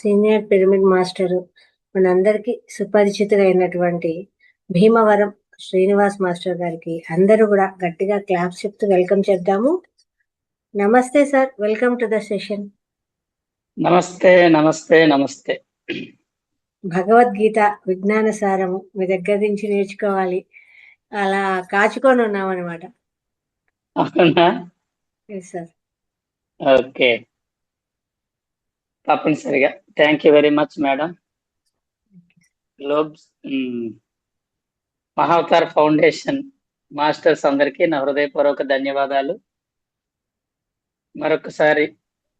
Senior pyramid master మనందరికీ సుపరిచితులైనటువంటి Bhimavaram Srinivas master గారికి అందరూ కూడా గట్టిగా క్లాప్స్ చెప్తూ వెల్కమ్ చేద్దాము. నమస్తే sir, welcome to the session. నమస్తే నమస్తే నమస్తే. భగవద్గీత విజ్ఞాన సారము మీ దగ్గర నుంచి నేర్చుకోవాలి, అలా కాచుకొని ఉన్నామన్నమాట. అవునా? సార్, ఓకే, తప్పనిసరిగా. Thank you very much madam. Globes Mahavatar foundation masters అందరికీ నా హృదయపూర్వక ధన్యవాదాలు. మరొకసారి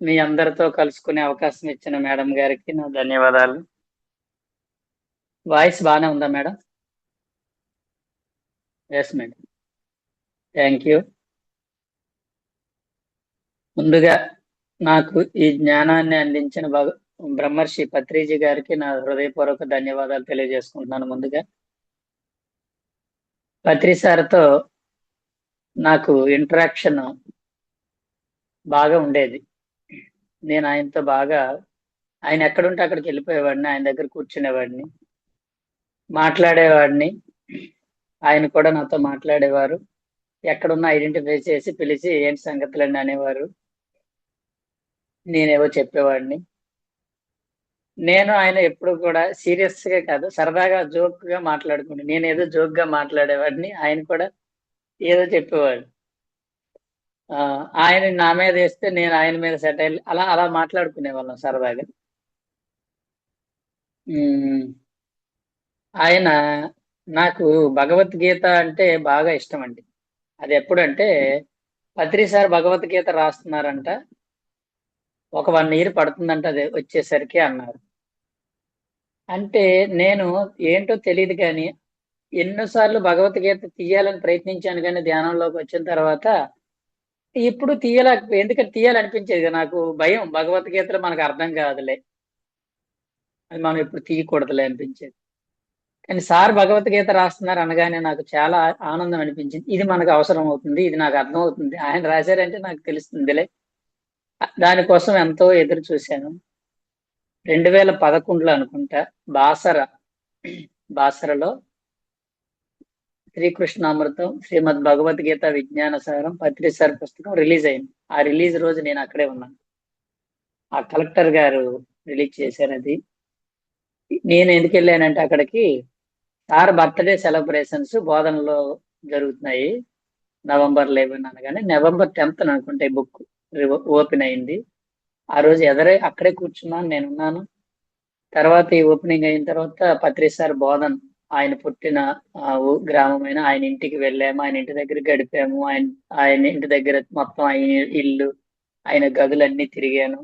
మీ అందరితో కలుసుకునే అవకాశం ఇచ్చిన మేడం గారికి నా ధన్యవాదాలు. వాయిస్ బాగానే ఉందా madam? Yes madam, thank you. ముందుగా నాకు ఈ జ్ఞానాన్ని అందించిన బ్రహ్మర్షి పత్రిజీ గారికి నా హృదయపూర్వక ధన్యవాదాలు తెలియజేసుకుంటున్నాను. ముందుగా పత్రి సార్తో నాకు ఇంటరాక్షన్ బాగా ఉండేది. నేను ఆయనతో బాగా, ఆయన ఎక్కడుంటే అక్కడికి వెళ్ళిపోయేవాడిని, ఆయన దగ్గర కూర్చునేవాడిని, మాట్లాడేవాడిని. ఆయన కూడా నాతో మాట్లాడేవారు. ఎక్కడున్నా ఐడెంటిఫై చేసి పిలిచి ఏంటి సంగతులన్నీ అనేవారు. నేనేవో చెప్పేవాడిని. నేను ఆయన ఎప్పుడు కూడా సీరియస్ గా కాదు, సరదాగా జోక్ గా మాట్లాడుకుని, నేను ఏదో జోక్ గా మాట్లాడేవాడిని, ఆయన కూడా ఏదో చెప్పేవాడు. ఆయన నా మీద వేస్తే నేను ఆయన మీద సెటైల్, అలా అలా మాట్లాడుకునే వాళ్ళం సరదాగా. ఆయన నాకు భగవద్గీత అంటే బాగా ఇష్టం అండి. అది ఎప్పుడంటే పత్రి సార్ భగవద్గీత రాస్తున్నారంట, ఒక 1 year పడుతుందంట అది వచ్చేసరికి అన్నారు. అంటే నేను ఏంటో తెలియదు కానీ ఎన్నోసార్లు భగవద్గీత తీయాలని ప్రయత్నించాను, కానీ ధ్యానంలోకి వచ్చిన తర్వాత ఇప్పుడు ఎందుకంటే తీయాలనిపించేది కదా, నాకు భయం, భగవద్గీతలో మనకు అర్థం కాదులే, అది మనం ఇప్పుడు తీయకూడదులే అనిపించేది. కానీ సార్ భగవద్గీత రాస్తున్నారు అనగానే నాకు చాలా ఆనందం అనిపించింది. ఇది మనకు అవసరం అవుతుంది, ఇది నాకు అర్థం అవుతుంది, ఆయన రాశారంటే నాకు తెలుస్తుందిలే. దానికోసం ఎంతో ఎదురు చూశాను. 2011లో అనుకుంటా బాసరలో శ్రీకృష్ణామృతం శ్రీమద్ భగవద్గీత విజ్ఞాన సారం పత్రి సార్ పుస్తకం రిలీజ్ అయింది. ఆ రిలీజ్ రోజు నేను అక్కడే ఉన్నాను. ఆ కలెక్టర్ గారు రిలీజ్ చేశారు. అది నేను ఎందుకు వెళ్ళానంటే అక్కడికి సార్ బర్త్డే సెలబ్రేషన్స్ బోధనలో జరుగుతున్నాయి. November 11 అనగానే November 10th అనుకుంటే బుక్ ఓపెన్ అయింది. ఆ రోజు అక్కడే కూర్చున్నాను, నేనున్నాను. తర్వాత ఈ ఓపెనింగ్ అయిన తర్వాత పత్రి సార్ బోధన, ఆయన పుట్టిన గ్రామమైన ఆయన ఇంటికి వెళ్ళాము, ఆయన ఇంటి దగ్గర గడిపాము. ఆయన ఇంటి దగ్గర మొత్తం ఆయన ఇల్లు, ఆయన గదులన్నీ తిరిగాను.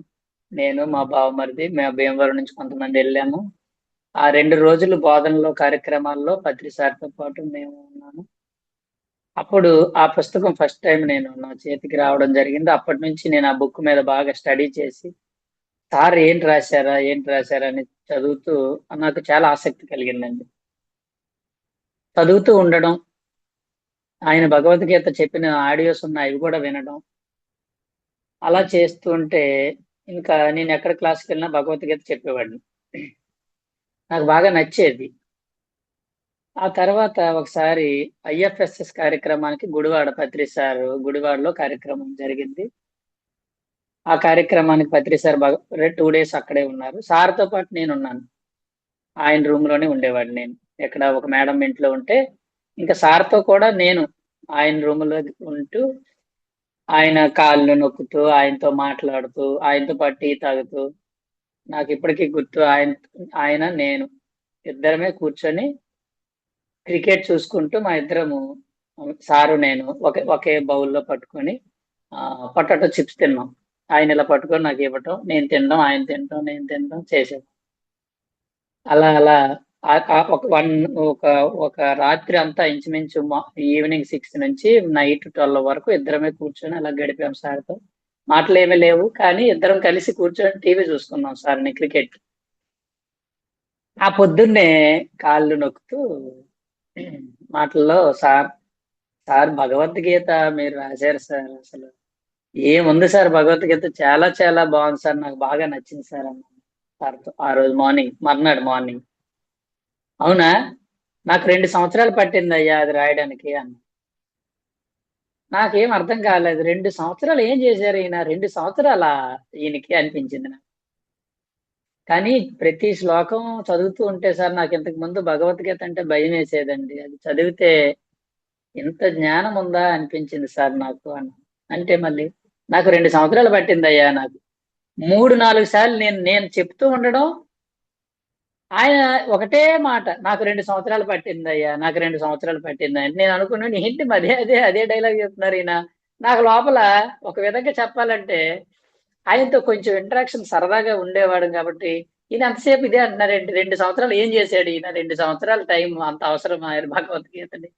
నేను, మా బావమరిది, మేము భీమవరం నుంచి కొంతమంది వెళ్ళాము. ఆ 2 రోజులు బోధనలో కార్యక్రమాల్లో పత్రి సార్తో పాటు మేము ఉన్నాము. అప్పుడు ఆ పుస్తకం ఫస్ట్ టైం నేను నా చేతికి రావడం జరిగింది. అప్పటి నుంచి నేను ఆ బుక్ మీద బాగా స్టడీ చేసి సార్ ఏంటి రాశారా అని చదువుతూ నాకు చాలా ఆసక్తి కలిగిందండి. చదువుతూ ఉండడం, ఆయన భగవద్గీత చెప్పిన ఆడియోస్ ఉన్నాయి, అవి కూడా వినడం, అలా చేస్తూ ఉంటే ఇంకా నేను ఎక్కడ క్లాస్కి వెళ్ళినా భగవద్గీత చెప్పేవాడిని. నాకు బాగా నచ్చేది. ఆ తర్వాత ఒకసారి IFSS కార్యక్రమానికి పత్రి సార్ గుడివాడలో కార్యక్రమం జరిగింది. ఆ కార్యక్రమానికి పత్రి సార్ 2 days అక్కడే ఉన్నారు. సార్తో పాటు నేనున్నాను. ఆయన రూమ్ లోనే ఉండేవాడిని. నేను ఎక్కడ ఒక మేడం ఇంట్లో ఉంటే ఇంకా సార్తో కూడా నేను ఆయన రూమ్ లో ఉంటూ, ఆయన కాళ్ళు నొక్కుతూ, ఆయనతో మాట్లాడుతూ, ఆయనతో పాటు టీ తాగుతూ, నాకు ఇప్పటికీ గుర్తు, ఆయన నేను ఇద్దరమే కూర్చొని క్రికెట్ చూసుకుంటూ, మా ఇద్దరము సారు నేను ఒకే బౌల్లో పట్టుకొని పొటాటో చిప్స్ తిన్నాం. ఆయన ఇలా పట్టుకొని నాకు ఇవ్వటం, నేను తినడం, ఆయన తినడం, నేను తినడం చేసాను. అలా అలా ఒక రాత్రి అంతా ఇంచుమించు ఈవినింగ్ 6 నుంచి నైట్ 12 వరకు ఇద్దరమే కూర్చొని అలా గడిపాం సార్తో. మాటలు ఏమీ లేవు, కానీ ఇద్దరం కలిసి కూర్చొని టీవీ చూసుకున్నాం సార్ని, క్రికెట్. ఆ పొద్దున్నే కాళ్ళు నొక్కుతూ మాటల్లో సార్ భగవద్గీత మీరు రాశారు సార్, అసలు ఏముంది సార్, భగవద్గీత చాలా చాలా బాగుంది సార్, నాకు బాగా నచ్చింది సార్ అన్న. సార్తో ఆ రోజు మార్నింగ్, మర్నాడు మార్నింగ్. అవునా, నాకు 2 సంవత్సరాలు పట్టింది అయ్యా అది రాయడానికి అన్న. నాకేం అర్థం కాలేదు, 2 సంవత్సరాలు ఏం చేశారు ఈయన, 2 సంవత్సరాల ఈయనకి అనిపించింది నాకు. కానీ ప్రతి శ్లోకం చదువుతూ ఉంటే సార్, నాకు ఇంతకు ముందు భగవద్గీత అంటే భయం వేసేదండి, అది చదివితే ఇంత జ్ఞానం ఉందా అనిపించింది సార్ నాకు అన్న. అంటే మళ్ళీ నాకు 2 సంవత్సరాలు పట్టిందయ్యా, నాకు 3-4 సార్లు నేను నేను చెప్తూ ఉండడం, ఆయన ఒకటే మాట, నాకు 2 సంవత్సరాలు పట్టిందయ్యా, నాకు 2 సంవత్సరాలు పట్టింది అంటే నేను అనుకున్నాను, ఏంటి అదే అదే అదే డైలాగ్ చెప్తున్నారు ఈయన. నాకు లోపల ఒక విధంగా చెప్పాలంటే, ఆయనతో కొంచెం ఇంటరాక్షన్ సరదాగా ఉండేవాడు కాబట్టి, ఈయన అంతసేపు ఇదే అంటున్నారేంటి, 2 సంవత్సరాలు ఏం చేశాడు ఈయన, 2 సంవత్సరాల టైం అంత అవసరం ఆయన భగవద్గీతని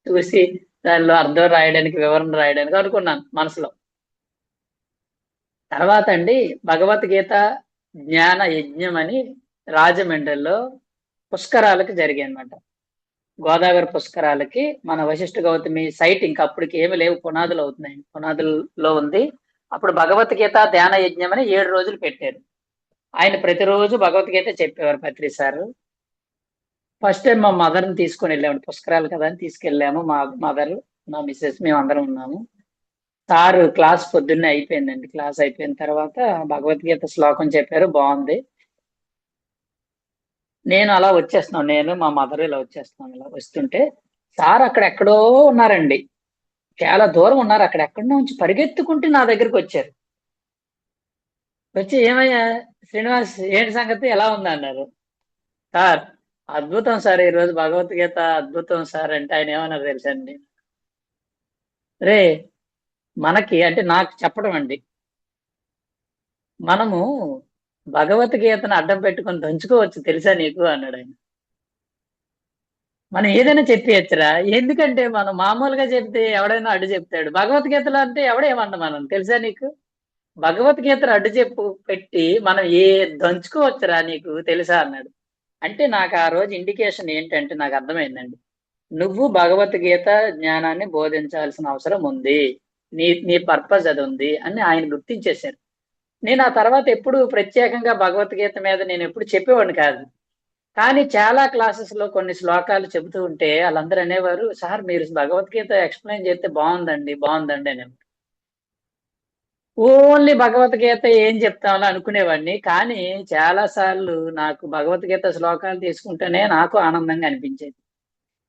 చూసి దానిలో అర్థం రాయడానికి, వివరణ రాయడానికి అనుకున్నాను మనసులో. తర్వాత అండి, భగవద్గీత జ్ఞాన యజ్ఞం అని రాజమండ్రిలో పుష్కరాలకి జరిగాయి అన్నమాట. గోదావరి పుష్కరాలకి మన వశిష్ఠ గౌతమి సైట్ ఇంకా అప్పటికి ఏమి లేవు, పునాదులు అవుతున్నాయి, పునాదుల్లో ఉంది. అప్పుడు భగవద్గీత ధ్యాన యజ్ఞం అని 7 రోజులు పెట్టారు. ఆయన ప్రతిరోజు భగవద్గీత చెప్పేవారు పత్రి సార్. ఫస్ట్ టైం మా మదర్ని తీసుకొని వెళ్ళాము, పుష్కరాలు కదా అని తీసుకెళ్ళాము. మా మదర్, మా మిస్సెస్, మేము అందరం ఉన్నాము. సార్ క్లాస్ పొద్దున్నే అయిపోయిందండి. క్లాస్ అయిపోయిన తర్వాత భగవద్గీత శ్లోకం చెప్పారు, బాగుంది. నేను అలా వచ్చేస్తున్నాను, నేను మా మదర్ ఇలా వచ్చేస్తున్నాను. ఇలా వస్తుంటే సార్ అక్కడ ఎక్కడో ఉన్నారండి, చాలా దూరం ఉన్నారు, అక్కడ ఎక్కడి నుంచి పరిగెత్తుకుంటూ నా దగ్గరికి వచ్చారు. వచ్చి, ఏమయ్యా శ్రీనివాస్, ఏంటి సంగతి, ఎలా ఉంది అన్నారు. సార్, అద్భుతం సార్, ఈ రోజు భగవద్గీత అద్భుతం సార్ అంటే ఆయన ఏమన్నారు తెలుసండి, రే మనకి అంటే నాకు చెప్పడం అండి, మనము భగవద్గీతను అడ్డం పెట్టుకొని దంచుకోవచ్చు తెలుసా నీకు అన్నాడు ఆయన. మనం ఏదైనా చెప్పేయచ్చురా, ఎందుకంటే మనం మామూలుగా చెప్తే ఎవడైనా అడ్డు చెప్తాడు, భగవద్గీతలో అంటే ఎవడేమన్నా మనం తెలుసా నీకు, భగవద్గీతను అడ్డు చెప్పు పెట్టి మనం దంచుకోవచ్చురా నీకు తెలుసా అన్నాడు. అంటే నాకు ఆ రోజు ఇండికేషన్ ఏంటంటే నాకు అర్థమైందండి, నువ్వు భగవద్గీత జ్ఞానాన్ని బోధించాల్సిన అవసరం ఉంది, నీ నీ పర్పస్ అది ఉంది అని ఆయన గుర్తించేశారు. నేను ఆ తర్వాత ఎప్పుడు ప్రత్యేకంగా భగవద్గీత మీద నేను ఎప్పుడు చెప్పేవాడిని కాదు. కానీ చాలా క్లాసెస్ లో కొన్ని శ్లోకాలు చెబుతూ ఉంటే వాళ్ళందరూ అనేవారు, సార్ మీరు భగవద్గీత ఎక్స్ప్లెయిన్ చేస్తే బాగుందండి బాగుందండి అని. ఓన్లీ భగవద్గీత ఏం చెప్తామని అనుకునేవాడిని. కానీ చాలా సార్లు నాకు భగవద్గీత శ్లోకాలు తీసుకుంటేనే నాకు ఆనందంగా అనిపించేది.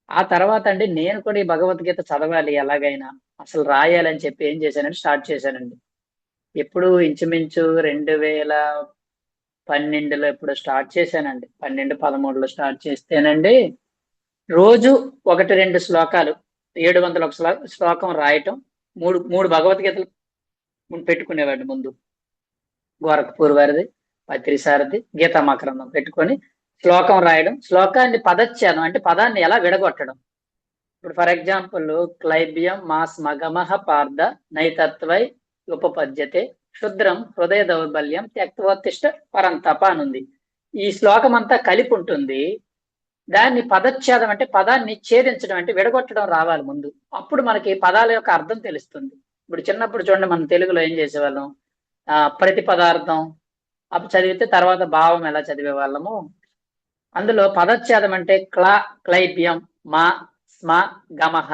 ఆ తర్వాత అండి, నేను కూడా ఈ భగవద్గీత చదవాలి ఎలాగైనా, అసలు రాయాలని చెప్పి ఏం చేశానంటే స్టార్ట్ చేశానండి. ఎప్పుడు ఇంచుమించు 2012లో ఎప్పుడు స్టార్ట్ చేశానండి, 12-13లో స్టార్ట్ చేస్తేనండి, రోజు 1-2 శ్లోకాలు, 701 శ్లోకం రాయటం. మూడు మూడు భగవద్గీతలు పెట్టుకునేవాడిని ముందు, గోరఖ్పూర్ వారిది, పత్రి సారథి, గీతా మకరందం పెట్టుకొని శ్లోకం రాయడం, శ్లోకాన్ని పదచ్ఛేదం అంటే పదాన్ని ఎలా విడగొట్టడం. ఇప్పుడు ఫర్ ఎగ్జాంపుల్, క్లైబ్యం మాస్ మగమహ పార్థ నైతత్వై ఉపపద్యతే క్షుద్రం హృదయ దౌర్బల్యం త్యక్తోత్తిష్ట పరంతప అని ఉంది. ఈ శ్లోకం అంతా కలిపి ఉంటుంది. దాన్ని పదచ్ఛేదం అంటే పదాన్ని ఛేదించడం అంటే విడగొట్టడం రావాలి ముందు, అప్పుడు మనకి పదాల యొక్క అర్థం తెలుస్తుంది. ఇప్పుడు చిన్నప్పుడు చూడండి, మనం తెలుగులో ఏం చేసేవాళ్ళం, ప్రతి పదార్థం అప్పుడు చదివితే తర్వాత భావం ఎలా చదివే వాళ్ళము. అందులో పదచ్ఛేదం అంటే క్లైబ్యం మా స్మ గమహ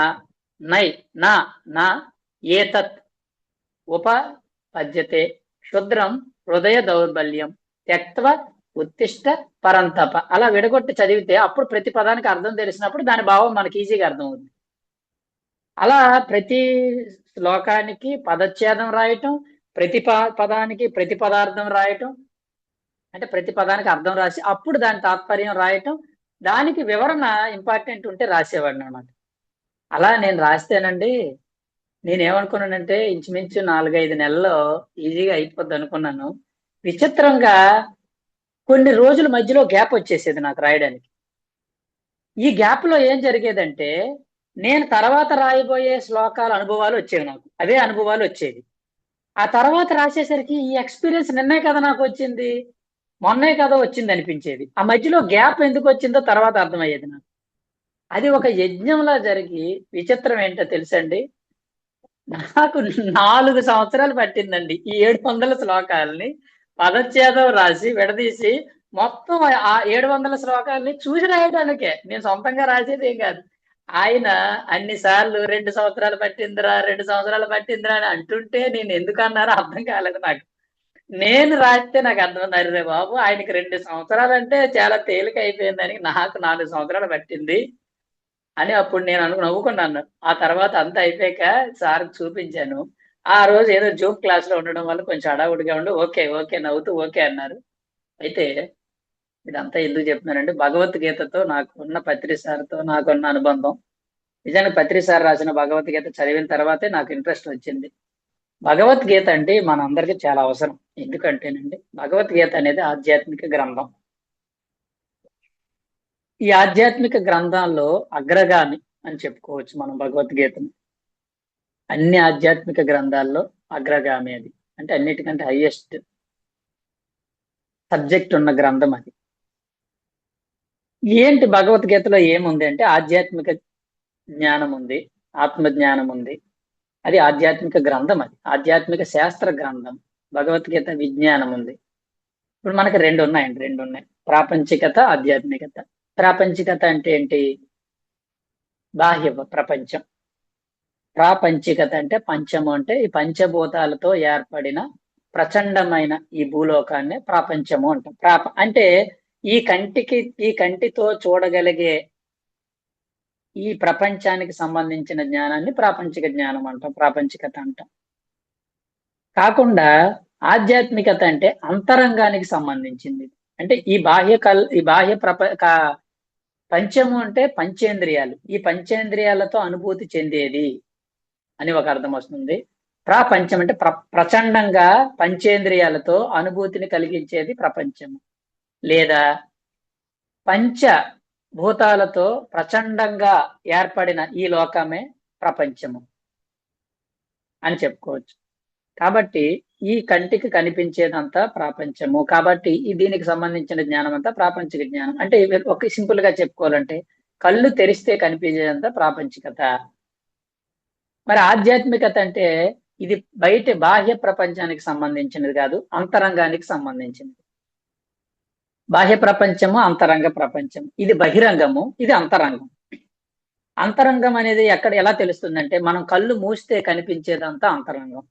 నై నా నా ఏతత్ ఉపపద్యతే క్షుద్రం హృదయ దౌర్బల్యం త్యక్త్వ ఉత్తిష్ట పరంతప, అలా విడగొట్టి చదివితే అప్పుడు ప్రతి పదానికి అర్థం తెలిసినప్పుడు దాని భావం మనకి ఈజీగా అర్థం అవుతుంది. అలా ప్రతి శ్లోకానికి పదచ్ఛేదం రాయటం, ప్రతి పదానికి ప్రతి పదార్థం రాయటం, అంటే ప్రతి పదానికి అర్థం రాసి అప్పుడు దాని తాత్పర్యం రాయటం, దానికి వివరణ ఇంపార్టెంట్ ఉంటే రాసేవాడిని అనమాట. అలా నేను రాస్తేనండి, నేనేమనుకున్నానంటే ఇంచుమించు 4-5 నెలల్లో ఈజీగా అయిపోద్ది అనుకున్నాను. విచిత్రంగా కొన్ని రోజుల మధ్యలో గ్యాప్ వచ్చేసేది నాకు రాయడానికి. ఈ గ్యాప్ లో ఏం జరిగేదంటే, నేను తర్వాత రాయబోయే శ్లోకాల అనుభవాలు వచ్చేవి, నాకు అవే అనుభవాలు వచ్చేవి. ఆ తర్వాత రాసేసరికి ఈ ఎక్స్పీరియన్స్ నిన్నే కదా నాకు వచ్చింది, మొన్నే కదా వచ్చింది అనిపించేది. ఆ మధ్యలో గ్యాప్ ఎందుకు వచ్చిందో తర్వాత అర్థమయ్యేది నాకు. అది ఒక యజ్ఞంలా జరిగి, విచిత్రం ఏంటో తెలుసండి, నాకు 4 సంవత్సరాలు పట్టిందండి ఈ 700 శ్లోకాలని పదచ్ఛేదం రాసి విడదీసి మొత్తం ఆ 700 శ్లోకాల్ని చూసి రాయడానికే, నేను సొంతంగా రాసేది ఏం కాదు. ఆయన అన్ని సార్లు 2 సంవత్సరాలు పట్టిందిరా 2 సంవత్సరాలు పట్టిందిరా అని అంటుంటే నేను ఎందుకు అన్నారో అర్థం కాలేదు నాకు. నేను రాస్తే నాకు అర్థమైంది, అరే బాబు ఆయనకి 2 సంవత్సరాలు అంటే చాలా తేలిక అయిపోయిందని, నాకు 4 సంవత్సరాలు పట్టింది అని అప్పుడు నేను నవ్వుకున్నాను. ఆ తర్వాత అంతా అయిపోయాక సార్‌కి చూపించాను. ఆ రోజు ఏదో జూమ్ క్లాస్‌లో ఉండడం వల్ల కొంచెం హడావుడిగా ఉండి ఓకే, ఓకే నవ్వుతూ ఓకే అన్నారు. అయితే ఇదంతా ఎందుకు చెప్తున్నానంటే భగవద్గీతతో నాకున్న పత్రి సార్‌తో నాకున్న అనుబంధం. నిజానికి పత్రి సార్ రాసిన భగవద్గీత చదివిన తర్వాతే నాకు ఇంట్రెస్ట్ వచ్చింది. భగవద్గీత అంటే మనందరికీ చాలా అవసరం. ఎందుకంటేనండి భగవద్గీత అనేది ఆధ్యాత్మిక గ్రంథం. ఈ ఆధ్యాత్మిక గ్రంథాల్లో అగ్రగామి అని చెప్పుకోవచ్చు మనం భగవద్గీతని. అన్ని ఆధ్యాత్మిక గ్రంథాల్లో అగ్రగామి అది. అంటే అన్నిటికంటే హైయెస్ట్ సబ్జెక్ట్ ఉన్న గ్రంథం అది. ఏంటి భగవద్గీతలో ఏముంది అంటే ఆధ్యాత్మిక జ్ఞానం ఉంది, ఆత్మ జ్ఞానం ఉంది. అది ఆధ్యాత్మిక గ్రంథం అది. ఆధ్యాత్మిక శాస్త్ర గ్రంథం. భగవద్గీత విజ్ఞానం ఉంది. ఇప్పుడు మనకి 2 ఉన్నాయండి. 2 ఉన్నాయి. ప్రాపంచికత, ఆధ్యాత్మికత. ప్రాపంచికత అంటే ఏంటి? బాహ్య ప్రపంచం. ప్రాపంచికత అంటే పంచము అంటే ఈ పంచభూతాలతో ఏర్పడిన ప్రచండమైన ఈ భూలోకాన్ని ప్రాపంచము అంటాం. అంటే ఈ కంటితో చూడగలిగే ఈ ప్రపంచానికి సంబంధించిన జ్ఞానాన్ని ప్రాపంచిక జ్ఞానం అంటాం, ప్రాపంచికత అంటాం. కాకుండా ఆధ్యాత్మికత అంటే అంతరంగానికి సంబంధించింది. అంటే ఈ బాహ్య పంచము అంటే పంచేంద్రియాలు. ఈ పంచేంద్రియాలతో అనుభూతి చెందేది అని ఒక అర్థం వస్తుంది. ప్రపంచం అంటే ప్రచండంగా పంచేంద్రియాలతో అనుభూతిని కలిగించేది ప్రపంచము. లేదా పంచ భూతాలతో ప్రచండంగా ఏర్పడిన ఈ లోకమే ప్రపంచము అని చెప్పుకోవచ్చు. కాబట్టి ఈ కంటికి కనిపించేదంతా ప్రపంచము. కాబట్టి దీనికి సంబంధించిన జ్ఞానం అంతా ప్రాపంచిక జ్ఞానం. అంటే ఒక సింపుల్ గా చెప్పుకోవాలంటే కళ్ళు తెరిస్తే కనిపించేదంతా ప్రాపంచికత. మరి ఆధ్యాత్మికత అంటే ఇది బయట బాహ్య ప్రపంచానికి సంబంధించినది కాదు, అంతరంగానికి సంబంధించినది. బాహ్య ప్రపంచము, అంతరంగ ప్రపంచం. ఇది బహిరంగము, ఇది అంతరంగం. అంతరంగం అనేది ఎలా తెలుస్తుందంటే మనం కళ్ళు మూస్తే కనిపించేదంతా అంతరంగం.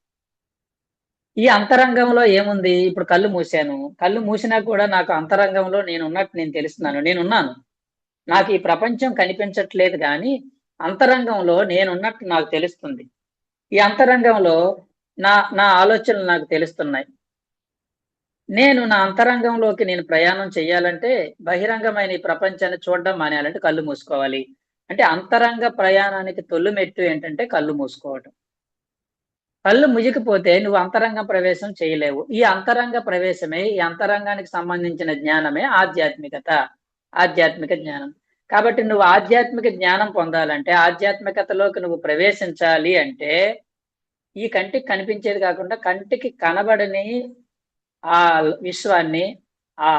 ఈ అంతరంగంలో ఏముంది? ఇప్పుడు కళ్ళు మూసాను. కళ్ళు మూసినా కూడా నాకు అంతరంగంలో నేను తెలుస్తున్నాను. నేనున్నాను. నాకు ఈ ప్రపంచం కనిపించట్లేదు గానీ అంతరంగంలో నేనున్నట్టు నాకు తెలుస్తుంది. ఈ అంతరంగంలో నా ఆలోచనలు నాకు తెలుస్తున్నాయి. నా అంతరంగంలోకి నేను ప్రయాణం చేయాలంటే బహిరంగమైన ఈ ప్రపంచాన్ని చూడడం మానేయాలంటే కళ్ళు మూసుకోవాలి. అంటే అంతరంగ ప్రయాణానికి తొలిమెట్టు ఏంటంటే కళ్ళు మూసుకోవటం. కళ్ళు ముయ్యకపోతే నువ్వు అంతరంగ ప్రవేశం చేయలేవు. ఈ అంతరంగ ప్రవేశమే, ఈ అంతరంగానికి సంబంధించిన జ్ఞానమే ఆధ్యాత్మికత. ఆధ్యాత్మిక జ్ఞానం. కాబట్టి నువ్వు ఆధ్యాత్మిక జ్ఞానం పొందాలంటే, ఆధ్యాత్మికతలోకి నువ్వు ప్రవేశించాలి అంటే ఈ కంటికి కనిపించేది కాకుండా కంటికి కనబడని ఆ విశ్వాన్ని, ఆ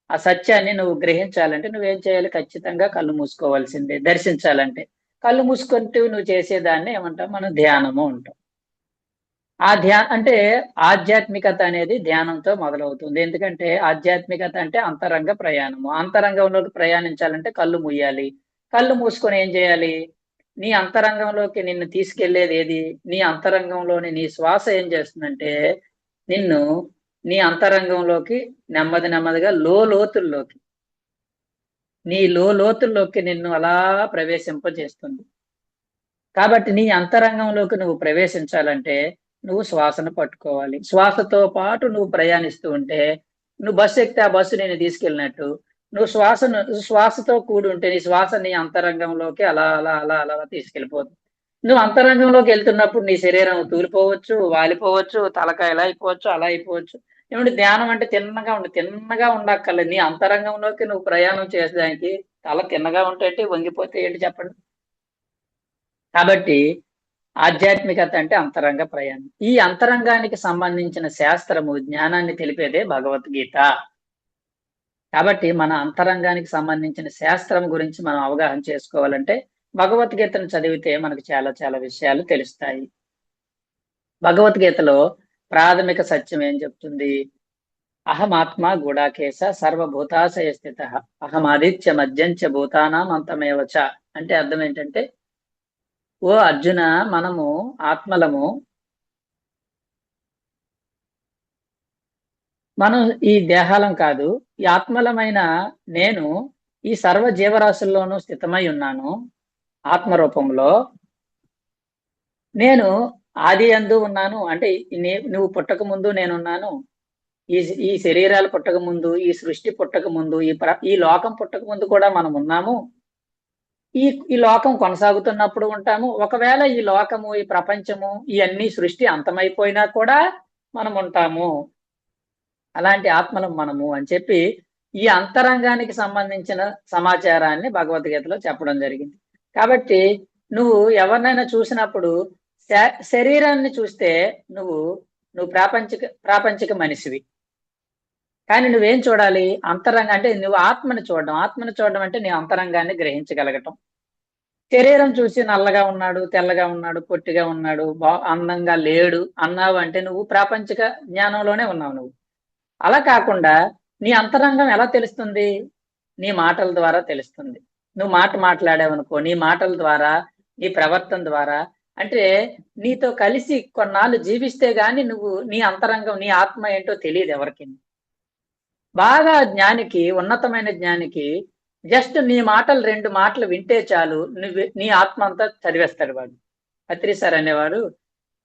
ఆ సత్యాన్ని నువ్వు గ్రహించాలంటే నువ్వేం చేయాలి? ఖచ్చితంగా కళ్ళు మూసుకోవాల్సిందే దర్శించాలంటే. కళ్ళు మూసుకుంటూ నువ్వు చేసేదాన్ని ఏమంటాం? మనం ధ్యానము అంటాం. అంటే ఆధ్యాత్మికత అనేది ధ్యానంతో మొదలవుతుంది. ఎందుకంటే ఆధ్యాత్మికత అంటే అంతరంగ ప్రయాణము. అంతరంగంలోకి ప్రయాణించాలంటే కళ్ళు మూయాలి. కళ్ళు మూసుకొని ఏం చేయాలి? నీ అంతరంగంలోకి నిన్ను తీసుకెళ్లేది ఏది? నీ అంతరంగంలోని నీ శ్వాస ఏం చేస్తుందంటే నిన్ను నీ అంతరంగంలోకి నెమ్మదిగా లోతుల్లోకి, నీ లోతుల్లోకి నిన్ను అలా ప్రవేశింపజేస్తుంది. కాబట్టి నీ అంతరంగంలోకి నువ్వు ప్రవేశించాలంటే నువ్వు శ్వాసను పట్టుకోవాలి. శ్వాసతో పాటు నువ్వు ప్రయాణిస్తూ ఉంటే నువ్వు బస్సు ఎక్కితే ఆ బస్సు నిన్ను తీసుకెళ్ళినట్టు నువ్వు శ్వాసతో కూడి ఉంటే నీ శ్వాస నీ అంతరంగంలోకి అలా తీసుకెళ్ళిపోతుంది. నువ్వు అంతరంగంలోకి వెళ్తున్నప్పుడు నీ శరీరం తూలిపోవచ్చు, వాలిపోవచ్చు, తలకాయ ఎలా అయిపోవచ్చు, అలా అయిపోవచ్చు. ఏమంటే ధ్యానం అంటే తిన్నగా ఉండక్కర్లేదు. నీ అంతరంగంలోకి నువ్వు ప్రయాణం చేసేదానికి తల తిన్నగా ఉంటే వంగిపోతే ఏంటి చెప్పండి? కాబట్టి ఆధ్యాత్మికత అంటే అంతరంగ ప్రయాణం. ఈ అంతరంగానికి సంబంధించిన శాస్త్రము, జ్ఞానాన్ని తెలిపేదే భగవద్గీత. కాబట్టి మన అంతరంగానికి సంబంధించిన శాస్త్రం గురించి మనం అవగాహన చేసుకోవాలంటే భగవద్గీతను చదివితే మనకు చాలా విషయాలు తెలుస్తాయి. భగవద్గీతలో ప్రాథమిక సత్యం ఏం చెప్తుంది? అహమాత్మ గూఢాకేశ సర్వభూతాశయ స్థిత అహమాదిత్య మధ్యంచ భూతానాం అంతమేవ చ. అంటే అర్థం ఏంటంటే, ఓ అర్జున, మనము ఆత్మలము. మనం ఈ దేహాలం కాదు. ఈ ఆత్మలమైన నేను ఈ సర్వ జీవరాశుల్లోనూ స్థితమై ఉన్నాను ఆత్మరూపంలో. నేను ఆది అందు ఉన్నాను. అంటే నువ్వు పుట్టక ముందు నేనున్నాను. ఈ ఈ శరీరాలు పుట్టక ముందు, ఈ సృష్టి పుట్టక ముందు, ఈ లోకం పుట్టక ముందు కూడా మనం ఉన్నాము. ఈ ఈ లోకం కొనసాగుతున్నప్పుడు ఉంటాము. ఒకవేళ ఈ లోకము, ఈ ప్రపంచము, ఇవన్నీ సృష్టి అంతమైపోయినా కూడా మనం ఉంటాము. అలాంటి ఆత్మలం మనము అని చెప్పి ఈ అంతరంగానికి సంబంధించిన సమాచారాన్ని భగవద్గీతలో చెప్పడం జరిగింది. కాబట్టి నువ్వు ఎవరినైనా చూసినప్పుడు శరీరాన్ని చూస్తే నువ్వు నువ్వు ప్రాపంచిక మనిషివి. కానీ నువ్వేం చూడాలి? అంతరంగం. అంటే నువ్వు ఆత్మని చూడడం అంటే నీ అంతరంగాన్ని గ్రహించగలగటం. శరీరం చూసి నల్లగా ఉన్నాడు, తెల్లగా ఉన్నాడు, పొట్టిగా ఉన్నాడు, అందంగా లేడు అన్నావు అంటే నువ్వు ప్రాపంచిక జ్ఞానంలోనే ఉన్నావు నువ్వు. అలా కాకుండా నీ అంతరంగం ఎలా తెలుస్తుంది? నీ మాటల ద్వారా తెలుస్తుంది. నువ్వు మాట్లాడావనుకో, నీ మాటల ద్వారా, నీ ప్రవర్తన ద్వారా, అంటే నీతో కలిసి కొన్నాళ్ళు జీవిస్తే గాని నువ్వు నీ అంతరంగం, నీ ఆత్మ ఏంటో తెలియదు ఎవరికి. బాగా జ్ఞానికి, ఉన్నతమైన జ్ఞానికి జస్ట్ నీ మాటలు 2 మాటలు వింటే చాలు, నీ ఆత్మ అంతా చదివేస్తాడు వాడు. అత్రి సార్ అనేవాడు,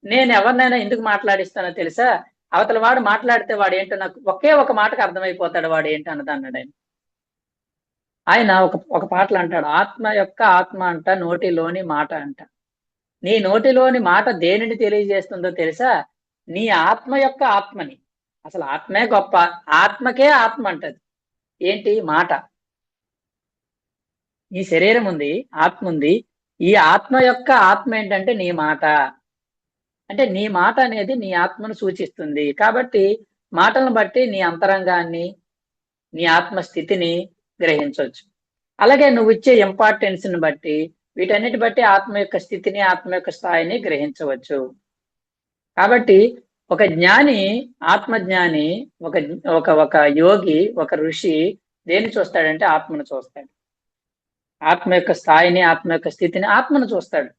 నేను ఎవరినైనా ఎందుకు మాట్లాడిస్తానో తెలుసా? అవతల వాడు మాట్లాడితే వాడు ఏంటో నాకు ఒకే ఒక మాటకు అర్థమైపోతాడు వాడు ఏంటో అన్నది ఆయన. ఆయన ఒక పాటలు అంటాడు, ఆత్మ అంట నోటిలోని మాట అంట. నీ నోటిలోని మాట దేనిని తెలియజేస్తుందో తెలుసా? నీ ఆత్మ యొక్క ఆత్మని. అసలు ఆత్మే గొప్ప. ఆత్మకే ఆత్మ అంటది. ఏంటి? మాట. ఈ శరీరం ఉంది, ఆత్మ ఉంది. ఈ ఆత్మ యొక్క ఆత్మ ఏంటంటే నీ మాట. అంటే నీ మాట అనేది నీ ఆత్మను సూచిస్తుంది. కాబట్టి మాటలను బట్టి నీ అంతరంగాన్ని, నీ ఆత్మ స్థితిని గ్రహించవచ్చు. అలాగే నువ్వు ఇచ్చే ఇంపార్టెన్స్ ని బట్టి, వీటన్నిటి బట్టి ఆత్మ యొక్క స్థితిని, ఆత్మ యొక్క స్థాయిని గ్రహించవచ్చు. కాబట్టి ఒక జ్ఞాని, ఆత్మజ్ఞాని, ఒక ఒక ఒక యోగి, ఒక ఋషి దేన్ని చూస్తాడంటే ఆత్మను చూస్తాడు. ఆత్మ యొక్క స్థాయిని, ఆత్మ యొక్క స్థితిని, ఆత్మను చూస్తాడు.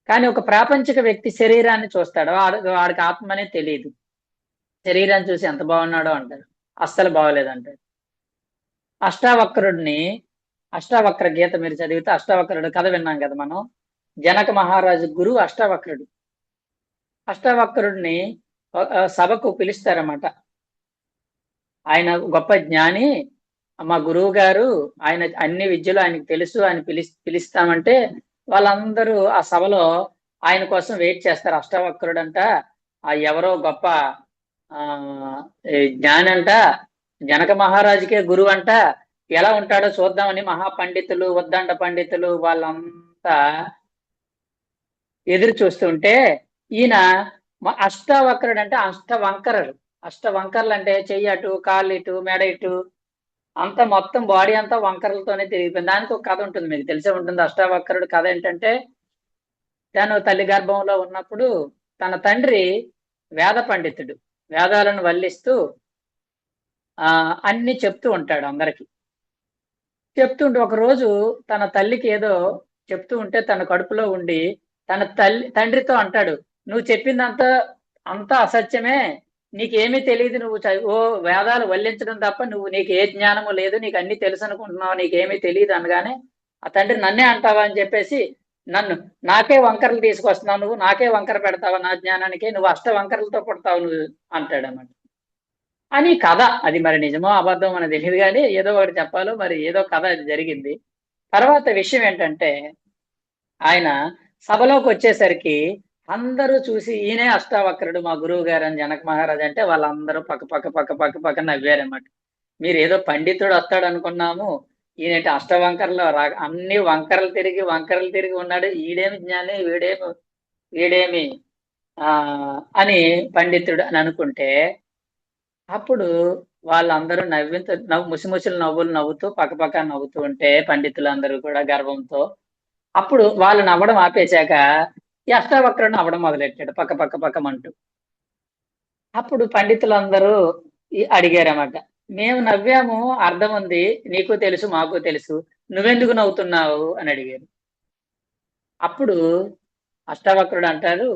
కానీ ఒక ప్రాపంచిక వ్యక్తి శరీరాన్ని చూస్తాడు. వాడికి ఆత్మ అనేది తెలియదు. శరీరాన్ని చూసి ఎంత బాగున్నాడో అంటాడు, అస్సలు బాగోలేదంటాడు. అష్టావక్ర గీత మీరు చదివితే అష్టావక్రుడు కథ విన్నాం కదా మనం. జనక మహారాజు గురువు అష్టావక్రుడు. అష్టావక్రుడిని సభకు పిలుస్తారన్నమాట. ఆయన గొప్ప జ్ఞాని, మా గురువు గారు, ఆయన అన్ని విద్యలు ఆయనకు తెలుసు, ఆయన పిలుస్తామంటే వాళ్ళందరూ ఆ సభలో ఆయన కోసం వెయిట్ చేస్తారు. అష్టావక్రుడు అంట ఎవరో గొప్ప జ్ఞాని అంట, జనక మహారాజుకే గురువు అంట, ఎలా ఉంటాడో చూద్దామని మహాపండితులు, ఉద్దండ పండితులు వాళ్ళంతా ఎదురు చూస్తుంటే ఈయన అష్టవక్రుడు అంటే అష్టవంకరలు అంటే చెయ్యి అటు, కాళ్ళు ఇటు, మెడ ఇటు, అంతా మొత్తం బాడీ అంతా వంకరలతోనే తిరిగిపోయింది. దానికి ఒక కథ ఉంటుంది, మీకు తెలిసే ఉంటుంది. అష్టావక్రుడు కథ ఏంటంటే, తను తల్లి గర్భంలో ఉన్నప్పుడు తన తండ్రి వేద పండితుడు, వేదాలను వల్లిస్తూ అన్ని చెప్తూ ఉంటాడు అందరికి. చెప్తుంటే ఒకరోజు తన తల్లికి ఏదో చెప్తూ ఉంటే తన కడుపులో ఉండి తన తండ్రితో అంటాడు, నువ్వు చెప్పిందంతా అసత్యమే, నీకేమీ తెలియదు, నువ్వు వేదాలు వల్లించడం తప్ప నీకు ఏ జ్ఞానము లేదు, నీకు అన్ని తెలుసు అనుకుంటున్నావు, నీకేమీ తెలియదు అనగానే ఆ తండ్రి నన్నే అంటావా అని చెప్పేసి, నాకే వంకరలు తీసుకొస్తున్నావు, నువ్వు నాకే వంకర పెడతావా, నా జ్ఞానానికే, నువ్వు వంకరలతో పుడతావు నువ్వు అంటాడు అన్నమాట. అని కథ. అది మరి నిజమో అబద్ధం అని తెలియదు, కానీ ఏదో ఒకటి చెప్పాలో మరి ఏదో కథ అది జరిగింది. తర్వాత విషయం ఏంటంటే, ఆయన సభలోకి వచ్చేసరికి అందరూ చూసి ఈయనే అష్టావక్రుడు మా గురువు గారు అని జనక మహారాజు అంటే వాళ్ళందరూ పక్క నవ్వారన్నమాట. మీరు ఏదో పండితుడు వస్తాడు అనుకున్నాము, ఈయనంటే అష్టవంకరలో అన్ని వంకరలు తిరిగి ఉన్నాడు, ఈడేమి జ్ఞాని, వీడేమి అని పండితుడు అని అనుకుంటే, అప్పుడు వాళ్ళందరూ ముసిముసిలు నవ్వులు నవ్వుతూ పక్క నవ్వుతూ ఉంటే పండితులందరూ కూడా గర్వంతో, అప్పుడు వాళ్ళు నవ్వడం ఆపేశాక ఈ అష్టావక్రుడు నవ్వడం మొదలెట్టాడు పక్కమంటూ. అప్పుడు పండితులందరూ అడిగారన్నమాట. మేము నవ్వాము, అర్థం ఉంది, నీకు తెలుసు మాకు తెలుసు, నువ్వెందుకు నవ్వుతున్నావు అని అడిగారు. అప్పుడు అష్టావక్రుడు అంటారు,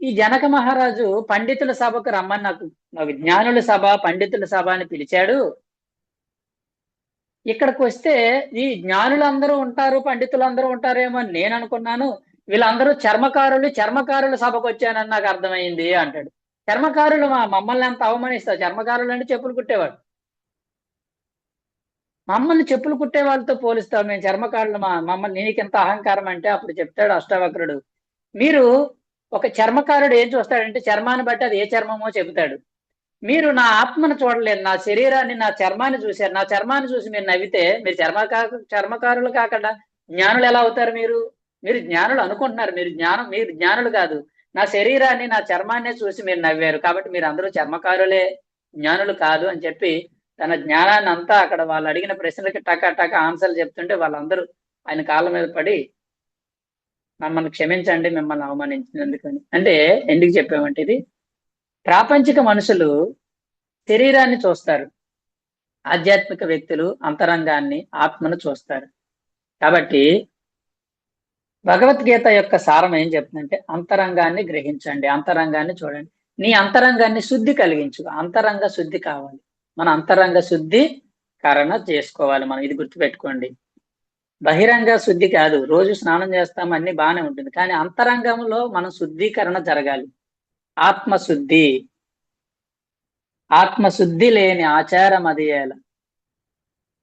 ఈ జనక మహారాజు పండితుల సభకు రమ్మని నాకు జ్ఞానుల సభ, పండితుల సభ అని పిలిచాడు. ఇక్కడికి వస్తే ఈ జ్ఞానులందరూ ఉంటారు, పండితులందరూ ఉంటారేమో అని నేను అనుకున్నాను. వీళ్ళందరూ చర్మకారుల సభకు వచ్చానని నాకు అర్థమైంది అంటాడు. చర్మకారులు మమ్మల్ని ఎంత అవమానిస్తారు. చర్మకారులు అంటే చెప్పులు కుట్టేవాడు. మమ్మల్ని చెప్పులు కుట్టే వాళ్ళతో పోలిస్తాం మేము చర్మకారులు, మమ్మల్ని నీకు ఎంత అహంకారం అంటే అప్పుడు చెప్తాడు అష్టావక్రుడు, మీరు ఒక చర్మకారుడు ఏం చూస్తాడంటే చర్మాన్ని బట్టి అది ఏ చర్మమో చెబుతాడు. మీరు నా ఆత్మను చూడలేదు, నా శరీరాన్ని, నా చర్మాన్ని చూశారు. నా చర్మాన్ని చూసి మీరు నవ్వితే మీరు చర్మకారులు కాకుండా జ్ఞానులు ఎలా అవుతారు? మీరు జ్ఞానులు అనుకుంటున్నారు, మీరు జ్ఞానులు కాదు. నా శరీరాన్ని, నా చర్మాన్నే చూసి మీరు నవ్వారు, కాబట్టి మీరు అందరూ చర్మకారులే, జ్ఞానులు కాదు అని చెప్పి తన జ్ఞానాన్ని అంతా అక్కడ వాళ్ళు అడిగిన ప్రశ్నలకి టక ఆన్సర్లు చెప్తుంటే వాళ్ళందరూ ఆయన కాళ్ళ మీద పడి మమ్మల్ని క్షమించండి, మిమ్మల్ని అవమానించినందుకని. అంటే ఎందుకు చెప్పామంటే, ఇది ప్రాపంచిక మనుషులు శరీరాన్ని చూస్తారు, ఆధ్యాత్మిక వ్యక్తులు అంతరంగాన్ని, ఆత్మను చూస్తారు. కాబట్టి భగవద్గీత యొక్క సారం ఏం చెప్తుందంటే అంతరంగాన్ని గ్రహించండి, అంతరంగాన్ని చూడండి, నీ అంతరంగాన్ని శుద్ధి కలిగించు. అంతరంగ శుద్ధి కావాలి, మన అంతరంగ శుద్ధీకరణ చేసుకోవాలి మనం. ఇది గుర్తుపెట్టుకోండి. బహిరంగ శుద్ధి కాదు, రోజు స్నానం చేస్తాం అన్ని బాగానే ఉంటుంది, కానీ అంతరంగంలో మనం శుద్ధీకరణ జరగాలి. ఆత్మశుద్ధి. ఆత్మశుద్ధి లేని ఆచారం అది ఏల,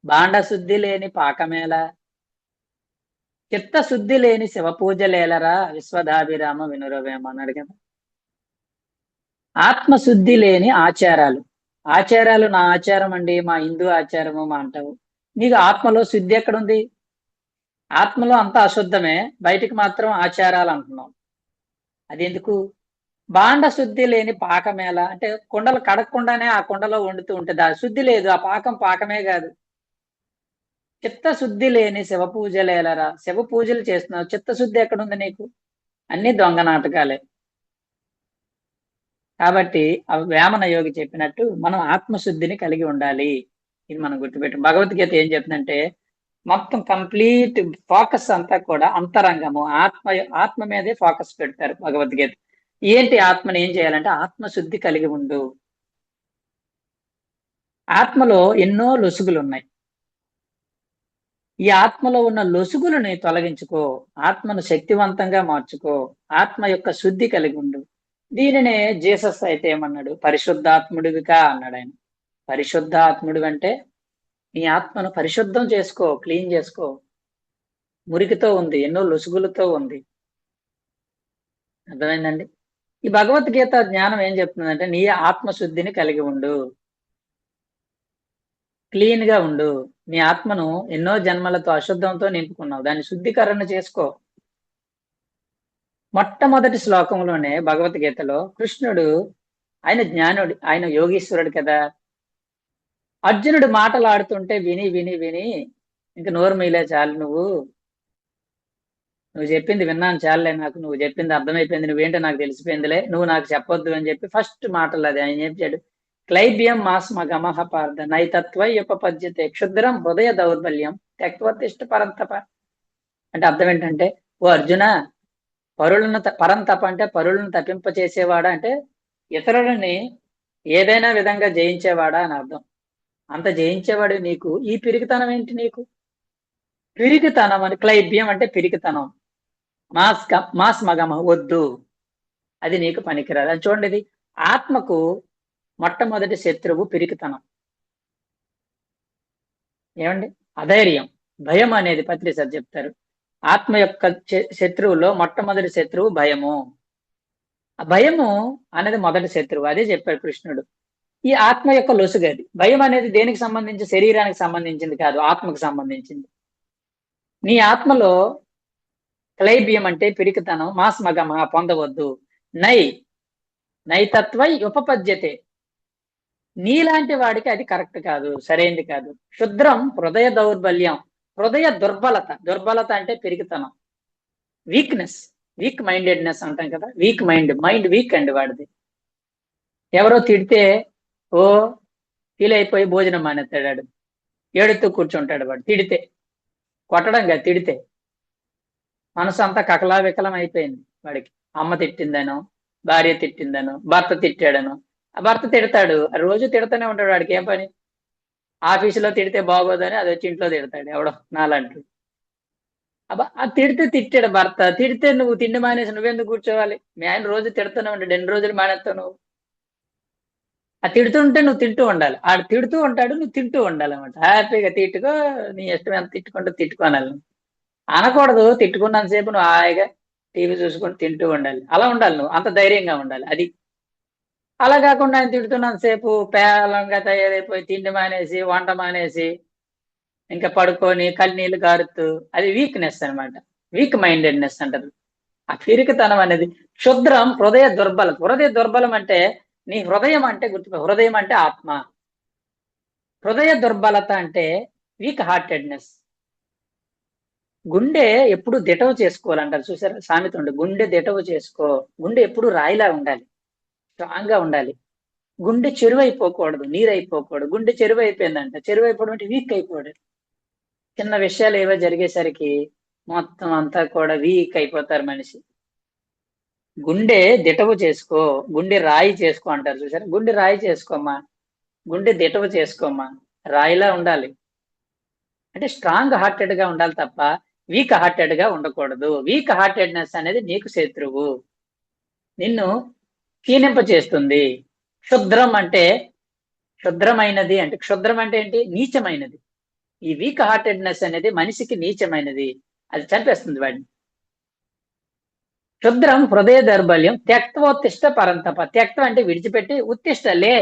బాండశుద్ధి లేని పాకమేల, చిత్తశుద్ధి లేని శివ పూజలేలరా, విశ్వదాభిరామ వినురవేమ అన్నాడు కదా. ఆత్మశుద్ధి లేని ఆచారాలు నా ఆచారం అండి, మా హిందూ ఆచారము మా అంటావు. నీకు ఆత్మలో శుద్ధి ఎక్కడుంది? ఆత్మలో అంతా అశుద్ధమే, బయటికి మాత్రం ఆచారాలు అంటున్నాం. అది ఎందుకు? బాండ శుద్ధి లేని పాకమేలా అంటే కుండలు కడగకుండానే ఆ కుండలో వండుతూ ఉంటుంది, ఆ శుద్ధి లేదు, ఆ పాకమే కాదు. చిత్తశుద్ధి లేని శివ పూజలేలరా, శివ పూజలు చేస్తున్నావు, చిత్తశుద్ధి ఎక్కడుంది నీకు? అన్ని దొంగ నాటకాలే. కాబట్టి వేమన యోగి చెప్పినట్టు మనం ఆత్మశుద్ధిని కలిగి ఉండాలి. ఇది మనం గుర్తుపెట్టు. భగవద్గీత ఏం చెప్తుందంటే మొత్తం కంప్లీట్ ఫోకస్ అంతా కూడా అంతరంగము, ఆత్మ మీదే ఫోకస్ పెడతారు భగవద్గీత. ఏంటి ఆత్మని ఏం చేయాలంటే ఆత్మశుద్ధి కలిగి ఉండు. ఆత్మలో ఎన్నో లొసుగులు ఉన్నాయి. ఈ ఆత్మలో ఉన్న లొసుగులని తొలగించుకో, ఆత్మను శక్తివంతంగా మార్చుకో, ఆత్మ యొక్క శుద్ధి కలిగి ఉండు. దీనినే జీసస్ అయితే ఏమన్నాడు? పరిశుద్ధాత్ముడివిగా అన్నాడు ఆయన. పరిశుద్ధాత్ముడు అంటే నీ ఆత్మను పరిశుద్ధం చేసుకో, క్లీన్ చేసుకో. మురికితో ఉంది, ఎన్నో లొసుగులతో ఉంది. అర్థమైందండి? ఈ భగవద్గీత జ్ఞానం ఏం చెప్తుందంటే నీ ఆత్మశుద్ధిని కలిగి ఉండు, క్లీన్ గా ఉండు. నీ ఆత్మను ఎన్నో జన్మలతో అశుద్ధంతో నింపుకున్నావు, దాన్ని శుద్ధీకరణ చేసుకో. మొట్టమొదటి శ్లోకంలోనే భగవద్గీతలో కృష్ణుడు, ఆయన జ్ఞానుడు, ఆయన యోగీశ్వరుడు కదా, అర్జునుడు మాటలు ఆడుతుంటే విని విని విని ఇంక నోరు మీలే, చాలు, నువ్వు చెప్పింది విన్నాను, చాలులే, నాకు నువ్వు చెప్పింది అర్థమైపోయింది, నువ్వేంటో నాకు తెలిసిపోయిందిలే, నువ్వు నాకు చెప్పొద్దు అని చెప్పి ఫస్ట్ మాటలు అది ఆయన చెప్పాడు. క్లైబ్యం మాస్మగమః పార్థ నైతత్వయుపపద్యతే క్షుద్రం హృదయ దౌర్బల్యం త్యక్త్వతిష్ఠ పరంతప. అంటే అర్థం ఏంటంటే, ఓ అర్జున, పరంతప అంటే పరులను తప్పింపచేసేవాడా అంటే ఇతరులని ఏదైనా విధంగా జయించేవాడా అని అర్థం. అంత జయించేవాడు నీకు ఈ పిరికితనం ఏంటి? నీకు పిరికితనం అని, క్లైబ్యం అంటే పిరికితనం, మాస్మగమ వద్దు, అది నీకు పనికిరాదు అని. చూడండి, ఇది ఆత్మకు మొట్టమొదటి శత్రువు పిరికితనం. ఏమండి? అధైర్యం, భయం అనేది పత్రి సార్ చెప్తారు. ఆత్మ యొక్క శత్రువులో మొట్టమొదటి శత్రువు భయము. ఆ భయము అనేది మొదటి శత్రువు, అదే చెప్పాడు కృష్ణుడు. ఈ ఆత్మ యొక్క లొసుగది. భయం అనేది దేనికి సంబంధించి? శరీరానికి సంబంధించింది కాదు, ఆత్మకు సంబంధించింది. నీ ఆత్మలో క్లైబ్యం అంటే పిరికితనం, మాస్మగమ పొందవద్దు, నైతత్వై ఉపపద్యతే, నీలాంటి వాడికి అది కరెక్ట్ కాదు, సరైనది కాదు. క్షుద్రం హృదయ దౌర్బల్యం, హృదయ దుర్బలత అంటే పిరికితనం, వీక్నెస్, వీక్ మైండెడ్నెస్ అంటాం కదా, మైండ్ వీక్ అండి వాడిది. ఎవరో తిడితే ఓ ఫీల్ అయిపోయి భోజనం మానేస్తాడు, ఏడుతూ కూర్చుంటాడు. వాడు తిడితే, కొట్టడం కాదు, తిడితే మనసు అంతా కకలా వికలం అయిపోయింది వాడికి. అమ్మ తిట్టిందనో, భార్య తిట్టిందనో, భర్త తిట్టాడనో. ఆ భర్త తిడతాడు, రోజు తిడతానే ఉంటాడు. వాడికి ఏం పని? ఆఫీసులో తిడితే బాగోదని అది వచ్చి ఇంట్లో తిడతాడు ఎవడో నాలంటూ. అబ్బా, ఆ తిడితే తిట్టాడు భర్త. తిడితే నువ్వు తిండి మానేసి నువ్వెందుకు కూర్చోవాలి? మీ ఆయన రోజు తిడుతూనే ఉంటాడు, 2 రోజులు మానేస్తావు నువ్వు. ఆ తిడుతుంటే నువ్వు తింటూ ఉండాలి. ఆడు తిడుతూ ఉంటాడు, నువ్వు తింటూ ఉండాలి అనమాట. హ్యాపీగా తిట్టుకో, నీ ఇష్టం ఎంత తిట్టుకుంటూ తిట్టుకోనాలి. అనకూడదు, తిట్టుకున్నంతసేపు నువ్వు హాయిగా టీవీ చూసుకొని తింటూ ఉండాలి. అలా ఉండాలి, నువ్వు అంత ధైర్యంగా ఉండాలి. అది అలా కాకుండా ఆయన తిడుతున్నంతసేపు పేలంగా తయారైపోయి తిండి మానేసి, వంట మానేసి, ఇంకా పడుకొని కన్నీళ్లు గారుతూ, అది వీక్నెస్ అన్నమాట. వీక్ మైండెడ్నెస్ అంటారు. ఆ పిరికితనం అనేది క్షుద్రం. హృదయ దుర్బలం. హృదయ దుర్బలం అంటే నీ హృదయం అంటే గుర్తుకో, హృదయం అంటే ఆత్మ. హృదయ దుర్బలత అంటే వీక్ హార్టెడ్నెస్. గుండె ఎప్పుడు దిటవు చేసుకోవాలంటారు చూసారా, సామెత ఉంది. గుండె దిటవు చేసుకో. గుండె ఎప్పుడు రాయిలా ఉండాలి, స్ట్రాంగ్ గా ఉండాలి. గుండె చెరువైపోకూడదు, నీరైపోకూడదు. గుండె చెరువు అయిపోయిందంట. చెరువు అయిపోవడం అంటే వీక్ అయిపోవడం. చిన్న విషయాలు ఏవో జరిగేసరికి మొత్తం అంతా కూడా వీక్ అయిపోతారు మనిషి. గుండె దిటవు చేసుకో, గుండె రాయి చేసుకో అంటారు చూసారా. గుండె రాయి చేసుకోమ్మా, గుండె దిటవు చేసుకోమ్మా. రాయిలా ఉండాలి అంటే స్ట్రాంగ్ హార్టెడ్ గా ఉండాలి తప్ప వీక్ హార్టెడ్ గా ఉండకూడదు. వీక్ హార్టెడ్నెస్ అనేది నీకు శత్రువు, నిన్ను క్షీణింప చేస్తుంది. క్షుద్రం అంటే, క్షుద్రమైనది అంటే, క్షుద్రం అంటే ఏంటి? నీచమైనది. ఈ వీక్ హార్టెడ్నెస్ అనేది మనిషికి నీచమైనది, అది చంపేస్తుంది వాడిని. క్షుద్రం హృదయ దౌర్బల్యం. త్యక్తోత్తిష్ట పరంతప. త్యక్తం అంటే విడిచిపెట్టి, ఉత్తిష్ట లే.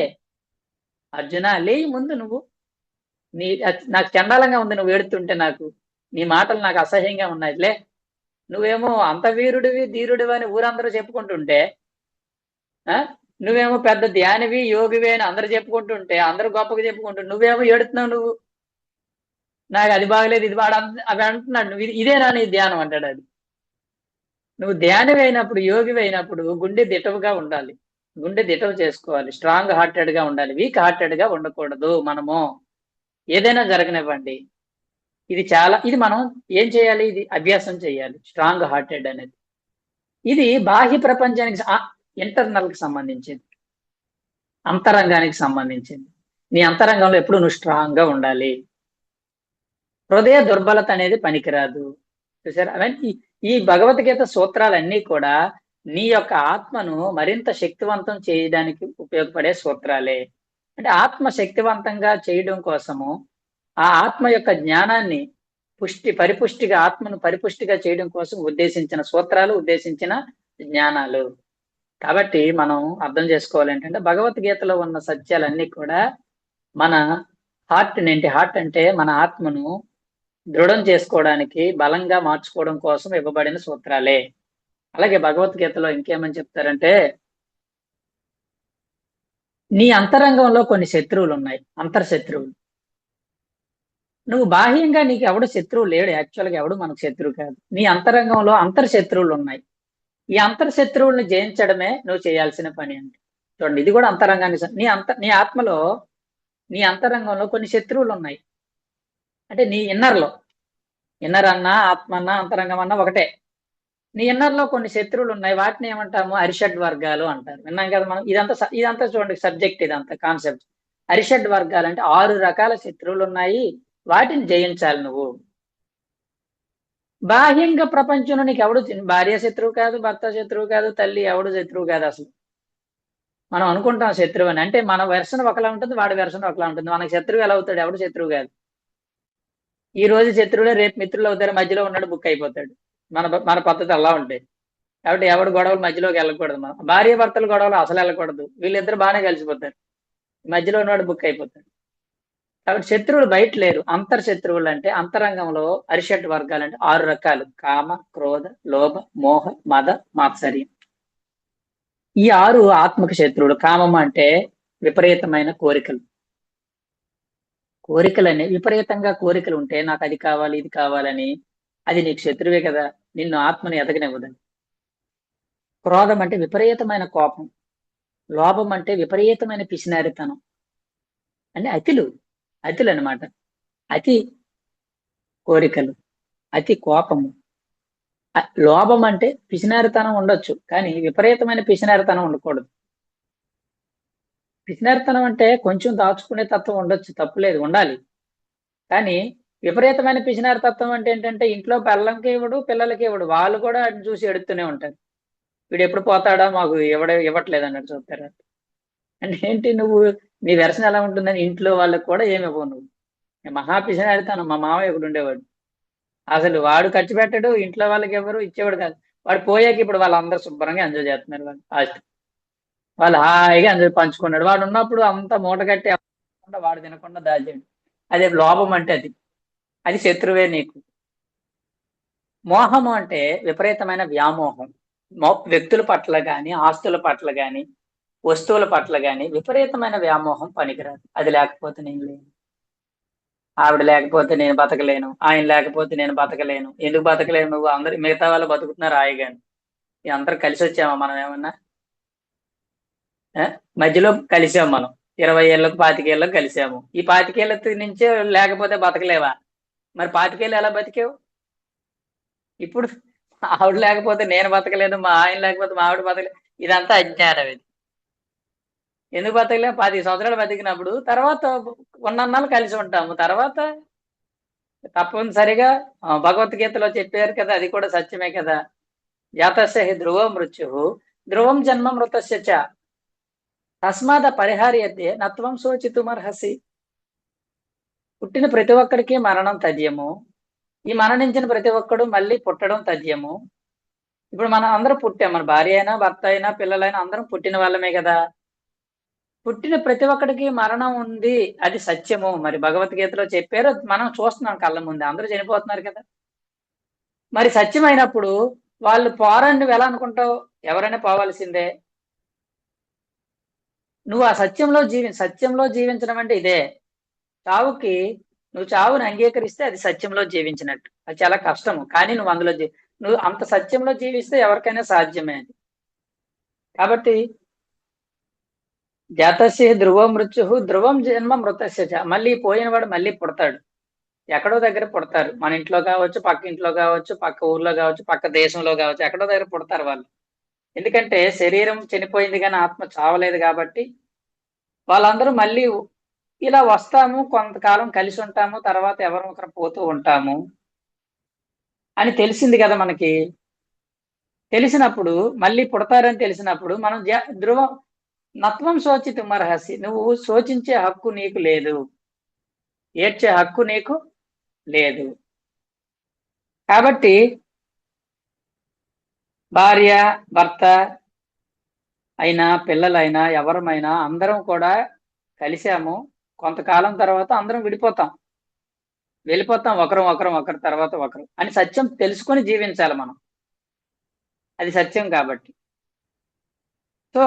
అర్జున లేయి ముందు నువ్వు. నీ నాకు చండాలంగా ఉంది నువ్వు ఏడుతుంటే, నాకు నీ మాటలు నాకు అసహ్యంగా ఉన్నాయి, లే. నువ్వేమో అంత వీరుడివి ధీరుడివి అని ఊరందరూ చెప్పుకుంటుంటే, ఆ నువ్వేమో పెద్ద ధ్యానివి యోగివి అని అందరు చెప్పుకుంటుంటే, అందరూ గొప్పగా చెప్పుకుంటుంటే, నువ్వేమో ఏడుతున్నావు. నువ్వు నాకు అది బాగలేదు ఇది బాగా అవి అంటున్నాడు. నువ్వు ఇదేనా నీ ధ్యానం అంటాడు. అది నువ్వు ధ్యానం అయినప్పుడు, యోగివి అయినప్పుడు గుండె దిటవుగా ఉండాలి. గుండె దిటవు చేసుకోవాలి, స్ట్రాంగ్ హార్టెడ్ గా ఉండాలి. వీక్ హార్టెడ్ గా ఉండకూడదు. మనము ఏదైనా జరగనివ్వండి, ఇది మనం ఏం చేయాలి? ఇది అభ్యాసం చేయాలి, స్ట్రాంగ్ హార్టెడ్ అనేది. ఇది బాహ్య ప్రపంచానికి ఇంటర్నల్ కి సంబంధించింది, అంతరంగానికి సంబంధించింది. నీ అంతరంగంలో ఎప్పుడు నువ్వు స్ట్రాంగ్ గా ఉండాలి. హృదయ దుర్బలత అనేది పనికిరాదు. చూసారా, అవన్నీ ఈ భగవద్గీత సూత్రాలన్నీ కూడా నీ యొక్క ఆత్మను మరింత శక్తివంతం చేయడానికి ఉపయోగపడే సూత్రాలే. అంటే ఆత్మ శక్తివంతంగా చేయడం కోసము, ఆ ఆత్మ యొక్క జ్ఞానాన్ని పరిపుష్టిగా, ఆత్మను పరిపుష్టిగా చేయడం కోసం ఉద్దేశించిన సూత్రాలు, ఉద్దేశించిన జ్ఞానాలు. కాబట్టి మనం అర్థం చేసుకోవాలి ఏంటంటే, భగవద్గీతలో ఉన్న సత్యాలన్నీ కూడా మన హార్ట్ అంటే మన ఆత్మను దృఢం చేసుకోవడానికి, బలంగా మార్చుకోవడం కోసం ఇవ్వబడిన సూత్రాలే. అలాగే భగవద్గీతలో ఇంకేమని చెప్తారంటే, నీ అంతరంగంలో కొన్ని శత్రువులు ఉన్నాయి, అంతర్శత్రువులు. నువ్వు బాహ్యంగా నీకు ఎవడు శత్రువు లేడు, యాక్చువల్గా ఎవడు మనకు శత్రువు కాదు. నీ అంతరంగంలో అంతర్శత్రువులు ఉన్నాయి. ఈ అంతర్శత్రువుల్ని జయించడమే నువ్వు చేయాల్సిన పని అంటే. చూడండి, ఇది కూడా అంతరంగానికి నీ ఆత్మలో, నీ అంతరంగంలో కొన్ని శత్రువులు ఉన్నాయి. అంటే నీ ఇన్నర్ అన్నా, ఆత్మ అన్నా, అంతరంగం అన్నా ఒకటే. నీ ఇన్నర్లో కొన్ని శత్రువులు ఉన్నాయి. వాటిని ఏమంటాము? అరిషడ్ వర్గాలు అంటారు. విన్నాం కదా మనం. ఇదంతా చూడండి, సబ్జెక్ట్, ఇదంతా కాన్సెప్ట్. అరిషడ్ వర్గాలు అంటే 6 రకాల శత్రువులు ఉన్నాయి, వాటిని జయించాలి నువ్వు. బాహ్యంగా ప్రపంచంలో నీకు ఎవడు భార్య శత్రువు కాదు, భర్త శత్రువు కాదు, తల్లి ఎవడు శత్రువు కాదు అసలు. మనం అనుకుంటాం శత్రువు అని. అంటే మన వెర్షన్ ఒకలా ఉంటుంది, వాడి వెర్షన్ ఒకలా ఉంటుంది. మనకు శత్రువు ఎలా అవుతాడు? ఎవడు శత్రువు కాదు. ఈ రోజు శత్రువులే రేపు మిత్రులు అవుతారు, మధ్యలో ఉన్నాడు బుక్ అయిపోతాడు. మన పద్ధతి అలా ఉంటాయి. కాబట్టి ఎవడు గొడవలు మధ్యలోకి వెళ్ళకూడదు. మనం భార్య భర్తలు గొడవలు అసలు వెళ్ళకూడదు. వీళ్ళిద్దరు బాగానే కలిసిపోతారు, మధ్యలో ఉన్నవాడు బుక్ అయిపోతాడు. కాబట్టి శత్రువులు బయట లేరు. అంతర్శత్రువులు అంటే అంతరంగంలో అరిషట్ వర్గాలు అంటే 6 రకాలు: కామ, క్రోధ, లోభ, మోహ, మద, మాత్సర్యం. ఈ 6 ఆత్మక శత్రువులు. కామం అంటే విపరీతమైన కోరికలు. విపరీతంగా కోరికలు ఉంటే, నాకు అది కావాలి ఇది కావాలని, అది నీకు శత్రువే కదా, నిన్ను ఆత్మని ఎదగనివ్వదని. క్రోధం అంటే విపరీతమైన కోపం. లోభం అంటే విపరీతమైన పిసినారితనం, అంటే అతులు అనమాట. అతి కోరికలు, అతి కోపము. లోభం అంటే పిసినారితనం ఉండొచ్చు, కానీ విపరీతమైన పిసినారితనం ఉండకూడదు. పిసినారితనం అంటే కొంచెం దాచుకునే తత్వం ఉండొచ్చు, తప్పులేదు, ఉండాలి. కానీ విపరీతమైన పిసినారి తత్వం అంటే ఏంటంటే ఇంట్లో పిల్లలకి ఇవ్వడు, పిల్లలకి ఇవ్వడు, వాళ్ళు కూడా అటు చూసి ఎడుతూనే ఉంటారు. వీడు ఎప్పుడు పోతాడా, మాకు ఇవ్వట్లేదు అన్నట్టు చూస్తారు. అంటే ఏంటి, నువ్వు నీ వెర్షన్ ఎలా ఉంటుందని ఇంట్లో వాళ్ళకి కూడా ఏమి ఇవ్వవు నువ్వు. మహా పిసినారితనం. మా మామయ్య ఒకడు ఉండేవాడు, అసలు వాడు ఖర్చు పెట్టాడు, ఇంట్లో వాళ్ళకి ఎవరు ఇచ్చేవాడు కాదు. వాడు పోయాక ఇప్పుడు వాళ్ళందరూ శుభ్రంగా ఎంజాయ్ చేస్తున్నారు. వాళ్ళు ఆస్తి వాళ్ళు హాయిగా ఎంజాయ్ పంచుకున్నాడు. వాడు ఉన్నప్పుడు అంతా మూట కట్టి వాడు తినకుండా దాచాడు. అదే లోభం అంటే అది అది శత్రువే నీకు. మోహము అంటే విపరీతమైన వ్యామోహం. వ్యక్తుల పట్ల గాని, ఆస్తుల పట్ల గాని, వస్తువుల పట్ల గాని విపరీతమైన వ్యామోహం పనికిరాదు. అది లేకపోతే నేను లేను, ఆవిడ లేకపోతే నేను బతకలేను, ఆయన లేకపోతే నేను బతకలేను. ఎందుకు బతకలేను? నువ్వు అందరు మిగతా వాళ్ళు బతుకుతున్నారు హాయిగాని, అందరూ కలిసి వచ్చామా మనం ఏమన్నా? మధ్యలో కలిసాం మనం, 20 ఏళ్ళకు 25 ఏళ్ళకు కలిసాము. ఈ 25 ఏళ్ళ నుంచే లేకపోతే బతకలేవా? మరి 25 ఏళ్ళు ఎలా బతికావు? ఇప్పుడు ఆవిడ లేకపోతే నేను బతకలేదు, మా ఆయన లేకపోతే మా ఆవిడ బతకలేదు. ఇదంతా అజ్ఞానం. ఇది ఎందుకు బతకలేము? 10 సంవత్సరాలు బతికినప్పుడు తర్వాత ఉన్నన్నాళ్ళు కలిసి ఉంటాము. తర్వాత తప్పనిసరిగా భగవద్గీతలో చెప్పారు కదా, అది కూడా సత్యమే కదా. జాతస్య హి ధ్రువ మృత్యు ధ్రువం జన్మ మృతస్య చ తస్మాద పరిహార్యతే నత్వం శోచితుమర్హసి. పుట్టిన ప్రతి ఒక్కడికి మరణం తథ్యము. ఈ మరణించిన ప్రతి ఒక్కడు మళ్ళీ పుట్టడం తథ్యము. ఇప్పుడు మనం అందరం పుట్టాం, మన భార్య అయినా భర్త అయినా పిల్లలైనా అందరం పుట్టిన వాళ్ళమే కదా. పుట్టిన ప్రతి ఒక్కడికి మరణం ఉంది, అది సత్యము. మరి భగవద్గీతలో చెప్పారు, మనం చూస్తున్నాం కళ్ళ ముందే, అందరూ చనిపోతున్నారు కదా. మరి సత్యమైనప్పుడు వాళ్ళు పోరని నువ్వు ఎలా అనుకుంటావు? ఎవరైనా పోవాల్సిందే. నువ్వు ఆ సత్యంలో జీవించడం అంటే ఇదే. చావుకి నువ్వు చావుని అంగీకరిస్తే అది సత్యంలో జీవించినట్టు. అది చాలా కష్టము, కానీ నువ్వు అందులో నువ్వు అంత సత్యంలో జీవిస్తే ఎవరికైనా సాధ్యమే అది. కాబట్టి జాతస్య ధ్రువ మృత్యు ధ్రువం జన్మ మృతస్య చ. మళ్ళీ పోయినవాడు మళ్ళీ పుడతాడు, ఎక్కడో దగ్గర పుడతారు. మన ఇంట్లో కావచ్చు, పక్క ఇంట్లో కావచ్చు, పక్క ఊర్లో కావచ్చు, పక్క దేశంలో కావచ్చు, ఎక్కడో దగ్గర పుడతారు వాళ్ళు. ఎందుకంటే శరీరం చనిపోయింది కానీ ఆత్మ చావలేదు కాబట్టి వాళ్ళందరూ మళ్ళీ ఇలా వస్తాము, కొంతకాలం కలిసి ఉంటాము, తర్వాత ఎవరో ఒకరు పోతూ ఉంటాము అని తెలిసింది కదా మనకి. తెలిసినప్పుడు మళ్ళీ పుడతారని తెలిసినప్పుడు మనం ధ్రువం నత్వం శోచితుమర్హసి. నువ్వు శోచించే హక్కు నీకు లేదు, ఏడ్చే హక్కు నీకు లేదు. కాబట్టి భార్య భర్త అయినా పిల్లలైనా ఎవరమైనా అందరం కూడా కలిసాము, కొంతకాలం తర్వాత అందరం వెళ్ళిపోతాం, ఒకరు తర్వాత ఒకరు అని సత్యం తెలుసుకొని జీవించాలి మనం. అది సత్యం కాబట్టి. సో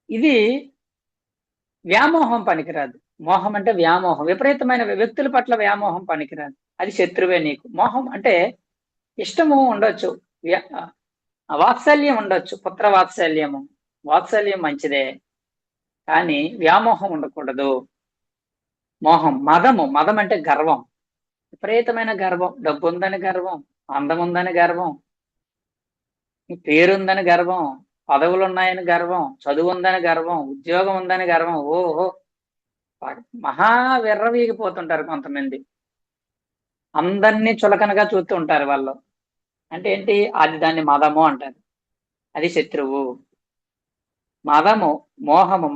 ఇది వ్యామోహం పనికిరాదు. మోహం అంటే వ్యామోహం, విపరీతమైన వ్యక్తుల పట్ల వ్యామోహం పనికిరాదు. అది శత్రువే నీకు. మోహం అంటే ఇష్టము ఉండొచ్చు, వాత్సల్యం ఉండొచ్చు, పుత్ర వాత్సల్యము, వాత్సల్యం మంచిదే, కానీ వ్యామోహం ఉండకూడదు. మదం అంటే గర్వం, విపరీతమైన గర్వం. డబ్బు ఉందని గర్వం, అందం ఉందని గర్వం, పేరుందని గర్వం, పదవులు ఉన్నాయని గర్వం, చదువు ఉందని గర్వం, ఉద్యోగం ఉందని గర్వం. ఓహో, మహా విర్రవీగిపోతుంటారు కొంతమంది. అందరినీ చులకనగా చూస్తూ ఉంటారు వాళ్ళు. అంటే ఏంటి? అది దాన్ని మదము అంటారు. అది శత్రువు. మోహము,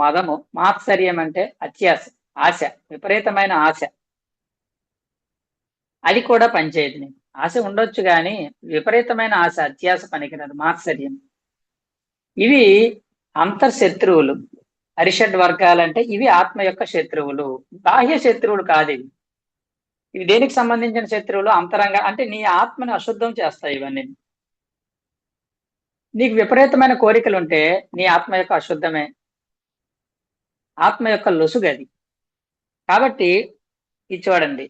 మాత్సర్యం అంటే అత్యాశ, ఆశ, విపరీతమైన ఆశ. అది కూడా పనిచేయదు. ఆశ ఉండొచ్చు కానీ విపరీతమైన ఆశ, అత్యాశ పనికిరాదు, మాత్సర్యం. ఇవి అంతర్శత్రువులు. అరిషడ్ వర్గాలంటే ఇవి ఆత్మ యొక్క శత్రువులు, బాహ్య శత్రువులు కాదు ఇవి. ఇవి దేనికి సంబంధించిన శత్రువులు? అంతరంగ, అంటే నీ ఆత్మని అశుద్ధం చేస్తాయి ఇవన్నీ. నీకు విపరీతమైన కోరికలు ఉంటే నీ ఆత్మ యొక్క అశుద్ధమే, ఆత్మ యొక్క లొసుగది. కాబట్టి ఇది చూడండి,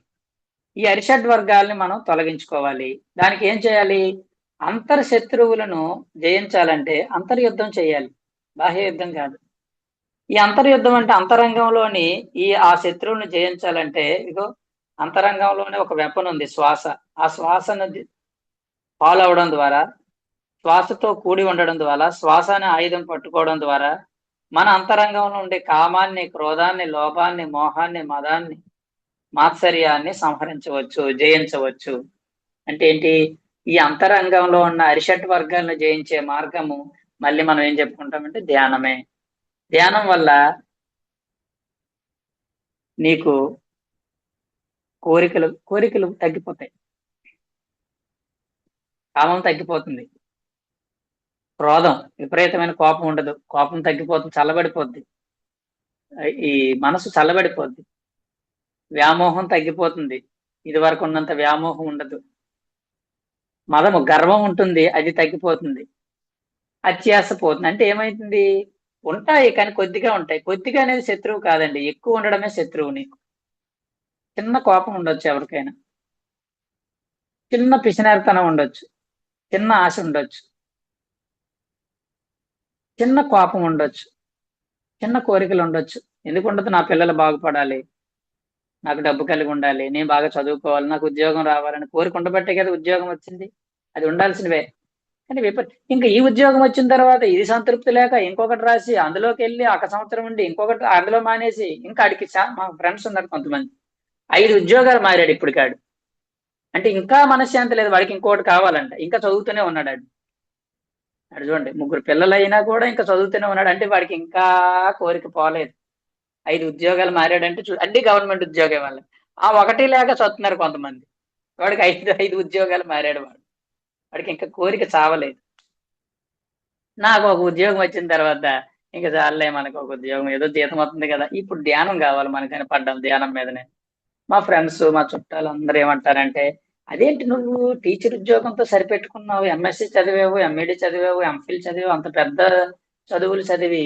ఈ అరిషడ్ వర్గాల్ని మనం తొలగించుకోవాలి. దానికి ఏం చేయాలి? అంతర్శత్రువులను జయించాలంటే అంతర్యుద్ధం చేయాలి, బాహ్య యుద్ధం కాదు. ఈ అంతర్యుద్ధం అంటే అంతరంగంలోని ఆ శత్రువులను జయించాలంటే ఇగో అంతరంగంలోనే ఒక వెపన్ ఉంది, శ్వాస. ఆ శ్వాసను ఫాలో అవడం ద్వారా, శ్వాసతో కూడి ఉండడం ద్వారా, శ్వాసని ఆయుధం పట్టుకోవడం ద్వారా మన అంతరంగంలో ఉండే కామాన్ని, క్రోధాన్ని, లోభాన్ని, మోహాన్ని, మదాన్ని, మాత్సర్యాన్ని సంహరించవచ్చు, జయించవచ్చు. అంటే ఏంటి? ఈ అంతరంగంలో ఉన్న అరిషట్ వర్గాలను జయించే మార్గము మళ్ళీ మనం ఏం చెప్పుకుంటామంటే ధ్యానమే. ధ్యానం వల్ల నీకు కోరికలు తగ్గిపోతాయి, కామం తగ్గిపోతుంది, క్రోధం, విపరీతమైన కోపం ఉండదు, కోపం తగ్గిపోతుంది, చల్లబడిపోద్ది, ఈ మనసు చల్లబడిపోద్ది, వ్యామోహం తగ్గిపోతుంది, ఇది వరకు ఉన్నంత వ్యామోహం ఉండదు, మదము, గర్వం ఉంటుంది, అది తగ్గిపోతుంది, అత్యాస పోతుంది. అంటే ఏమైతుంది? ఉంటాయి కానీ కొద్దిగా ఉంటాయి. కొద్దిగా అనేది శత్రువు కాదండి, ఎక్కువ ఉండడమే శత్రువు. నీకు చిన్న కోపం ఉండొచ్చు, ఎవరికైనా చిన్న పిసినారితనం ఉండొచ్చు, చిన్న ఆశ ఉండొచ్చు, చిన్న కోపం ఉండొచ్చు, చిన్న కోరికలు ఉండొచ్చు. ఎందుకు ఉండదు? నా పిల్లలు బాగుపడాలి, నాకు డబ్బు కలిగి ఉండాలి, నేను బాగా చదువుకోవాలి, నాకు ఉద్యోగం రావాలని కోరిక ఉండబట్టే కదా ఉద్యోగం వచ్చింది. అది ఉండాల్సినవే. కానీ ఇంకా ఈ ఉద్యోగం వచ్చిన తర్వాత ఇది సంతృప్తి లేక ఇంకొకటి రాసి అందులోకి వెళ్ళి ఒక సంవత్సరం ఉండి ఇంకొకటి అందులో మానేసి, ఇంకా అడిగి మా ఫ్రెండ్స్ ఉన్నారు కొంతమంది 5 ఉద్యోగాలు మారాడు ఇప్పుడు కాడు. అంటే ఇంకా మనశ్శాంతి లేదు, వాడికి ఇంకోటి కావాలంట, ఇంకా చదువుతూనే ఉన్నాడు ఆడు. అడు చూడండి, 3 పిల్లలు అయినా కూడా ఇంకా చదువుతూనే ఉన్నాడు, అంటే వాడికి ఇంకా కోరిక పోలేదు. 5 ఉద్యోగాలు మారాడంటే అన్ని గవర్నమెంట్ ఉద్యోగం వాళ్ళ. ఆ ఒకటి లేక చదువుతున్నారు కొంతమంది. వాడికి 5 ఉద్యోగాలు మారాడు వాడు, వాడికి ఇంకా కోరిక చావలేదు. నాకు ఒక ఉద్యోగం వచ్చిన తర్వాత ఇంకా చాలే, మనకు ఒక ఉద్యోగం, ఏదో జీతం వస్తుంది కదా, ఇప్పుడు ధ్యానం కావాలి మనకని పడ్డాం ధ్యానం మీదనే. మా ఫ్రెండ్స్, మా చుట్టాలు అందరూ ఏమంటారంటే, అదేంటి నువ్వు టీచర్ ఉద్యోగంతో సరిపెట్టుకున్నావు, ఎంఎస్సి చదివావు, ఎంఈడి చదివావు, ఎంఫిల్ చదివావు, అంత పెద్ద చదువులు చదివి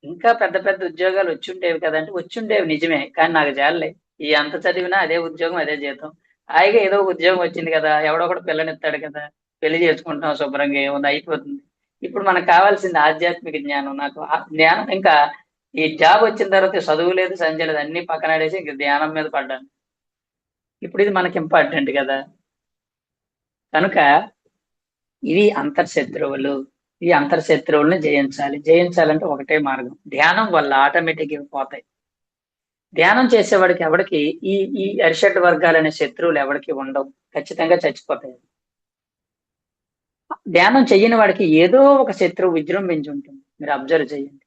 ఇంకా పెద్ద పెద్ద ఉద్యోగాలు వచ్చుండేవి కదంటే, వచ్చుండేవి నిజమే, కానీ నాకు జాలే, ఈ అంత చదివినా అదే ఉద్యోగం, అదే జీతం. హాయిగా ఏదో ఒక ఉద్యోగం వచ్చింది కదా, ఎవడో ఒకడు పిల్లనిస్తాడు కదా, పెళ్లి చేసుకుంటాం శుభ్రంగా, ఏముంది, అయిపోతుంది. ఇప్పుడు మనకు కావాల్సింది ఆధ్యాత్మిక జ్ఞానం. నాకు ఆ జ్ఞానం ఇంకా ఈ జాబ్ వచ్చిన తర్వాత చదువు లేదు, సంజయ్ లేదు, అన్ని పక్కనడేసి ఇంక ధ్యానం మీద పడ్డాను. ఇప్పుడు ఇది మనకి ఇంపార్టెంట్ కదా. కనుక ఇవి అంతర్శత్రువులు. ఈ అంతర్శత్రువుల్ని జయించాలంటే ఒకటే మార్గం, ధ్యానం వల్ల ఆటోమేటిక్ పోతాయి. ధ్యానం చేసేవాడికి ఎవడికి ఈ ఈ అరిషడ్ వర్గాలనే శత్రువులు ఎవడికి ఉండవు, ఖచ్చితంగా చచ్చిపోతాయి. ధ్యానం చెయ్యని వాడికి ఏదో ఒక శత్రువు విజృంభించి ఉంటుంది. మీరు అబ్జర్వ్ చేయండి,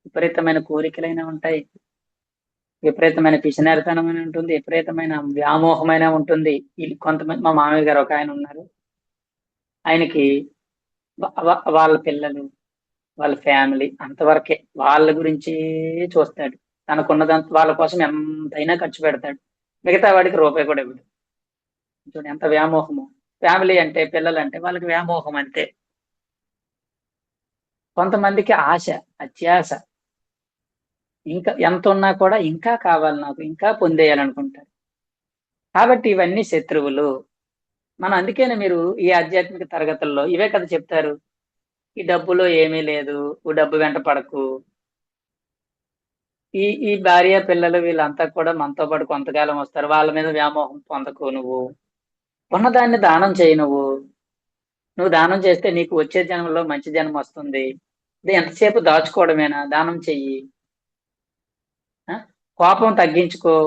విపరీతమైన కోరికలైనా ఉంటాయి, విపరీతమైన పిసినారితనమైన ఉంటుంది, విపరీతమైన వ్యామోహమైన ఉంటుంది. కొంతమంది, మా మామయ్య గారు ఒక ఆయన ఉన్నారు, ఆయనకి వాళ్ళ పిల్లలు, వాళ్ళ ఫ్యామిలీ అంతవరకే, వాళ్ళ గురించి చూస్తాడు. తనకున్నదంత వాళ్ళ కోసం ఎంతైనా ఖర్చు పెడతాడు, మిగతా వాడికి రూపాయి కూడా ఇవ్వడు. చూడండి ఎంత వ్యామోహము. ఫ్యామిలీ అంటే, పిల్లలు అంటే వాళ్ళకి వ్యామోహం అంతే. కొంతమందికి ఆశ, అత్యాశ, ఇంకా ఎంత ఉన్నా కూడా ఇంకా కావాలి నాకు, ఇంకా పొందేయాలనుకుంటారు. కాబట్టి ఇవన్నీ శత్రువులు. మనం అందుకేనే మీరు ఈ ఆధ్యాత్మిక తరగతుల్లో ఇవే కదా చెప్తారు, ఈ డబ్బులో ఏమీ లేదు, ఓ డబ్బు వెంట పడకు, ఈ ఈ భార్య పిల్లలు వీళ్ళంతా కూడా మనతో పాటు కొంతకాలం వస్తారు, వాళ్ళ మీద వ్యామోహం పొందకు, నువ్వు ఉన్నదాన్ని దానం చేయి, నువ్వు దానం చేస్తే నీకు వచ్చే జన్మలో మంచి జన్మ వస్తుంది. ఇది ఎంతసేపు దాచుకోవడమేనా, దానం చెయ్యి. కోపం తగ్గించుకో,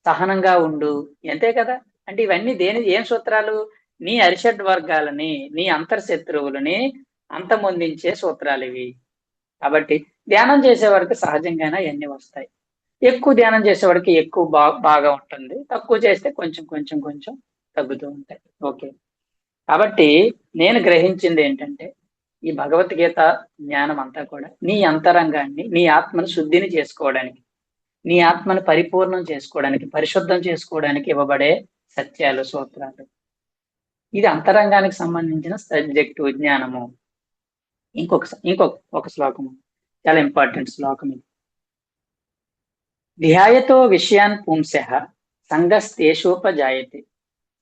సహనంగా ఉండు, అంతే కదా. అంటే ఇవన్నీ ఏం సూత్రాలు? నీ అరిషడ్ వర్గాలని, నీ అంతర్శత్రువులని అంతమొందించే సూత్రాలు ఇవి. కాబట్టి ధ్యానం చేసేవాడికి సహజంగానే ఇవన్నీ వస్తాయి. ఎక్కువ ధ్యానం చేసేవాడికి ఎక్కువ బాగా ఉంటుంది, తక్కువ చేస్తే కొంచెం కొంచెం కొంచెం తగ్గుతూ ఉంటాయి. ఓకే. కాబట్టి నేను గ్రహించింది ఏంటంటే, ఈ భగవద్గీత జ్ఞానం అంతా కూడా నీ అంతరంగాన్ని, నీ ఆత్మను శుద్ధిని చేసుకోవడానికి, నీ ఆత్మను పరిపూర్ణం చేసుకోవడానికి, పరిశుద్ధం చేసుకోవడానికి ఇవ్వబడే సత్యాలు, సూత్రాలు. ఇది అంతరంగానికి సంబంధించిన సబ్జెక్టు జ్ఞానము. ఇంకొక శ్లోకము, చాలా ఇంపార్టెంట్ శ్లోకం ఇది. ధ్యాయతో విషయాన్ పుంసః సంగస్తేషోపజాయతే,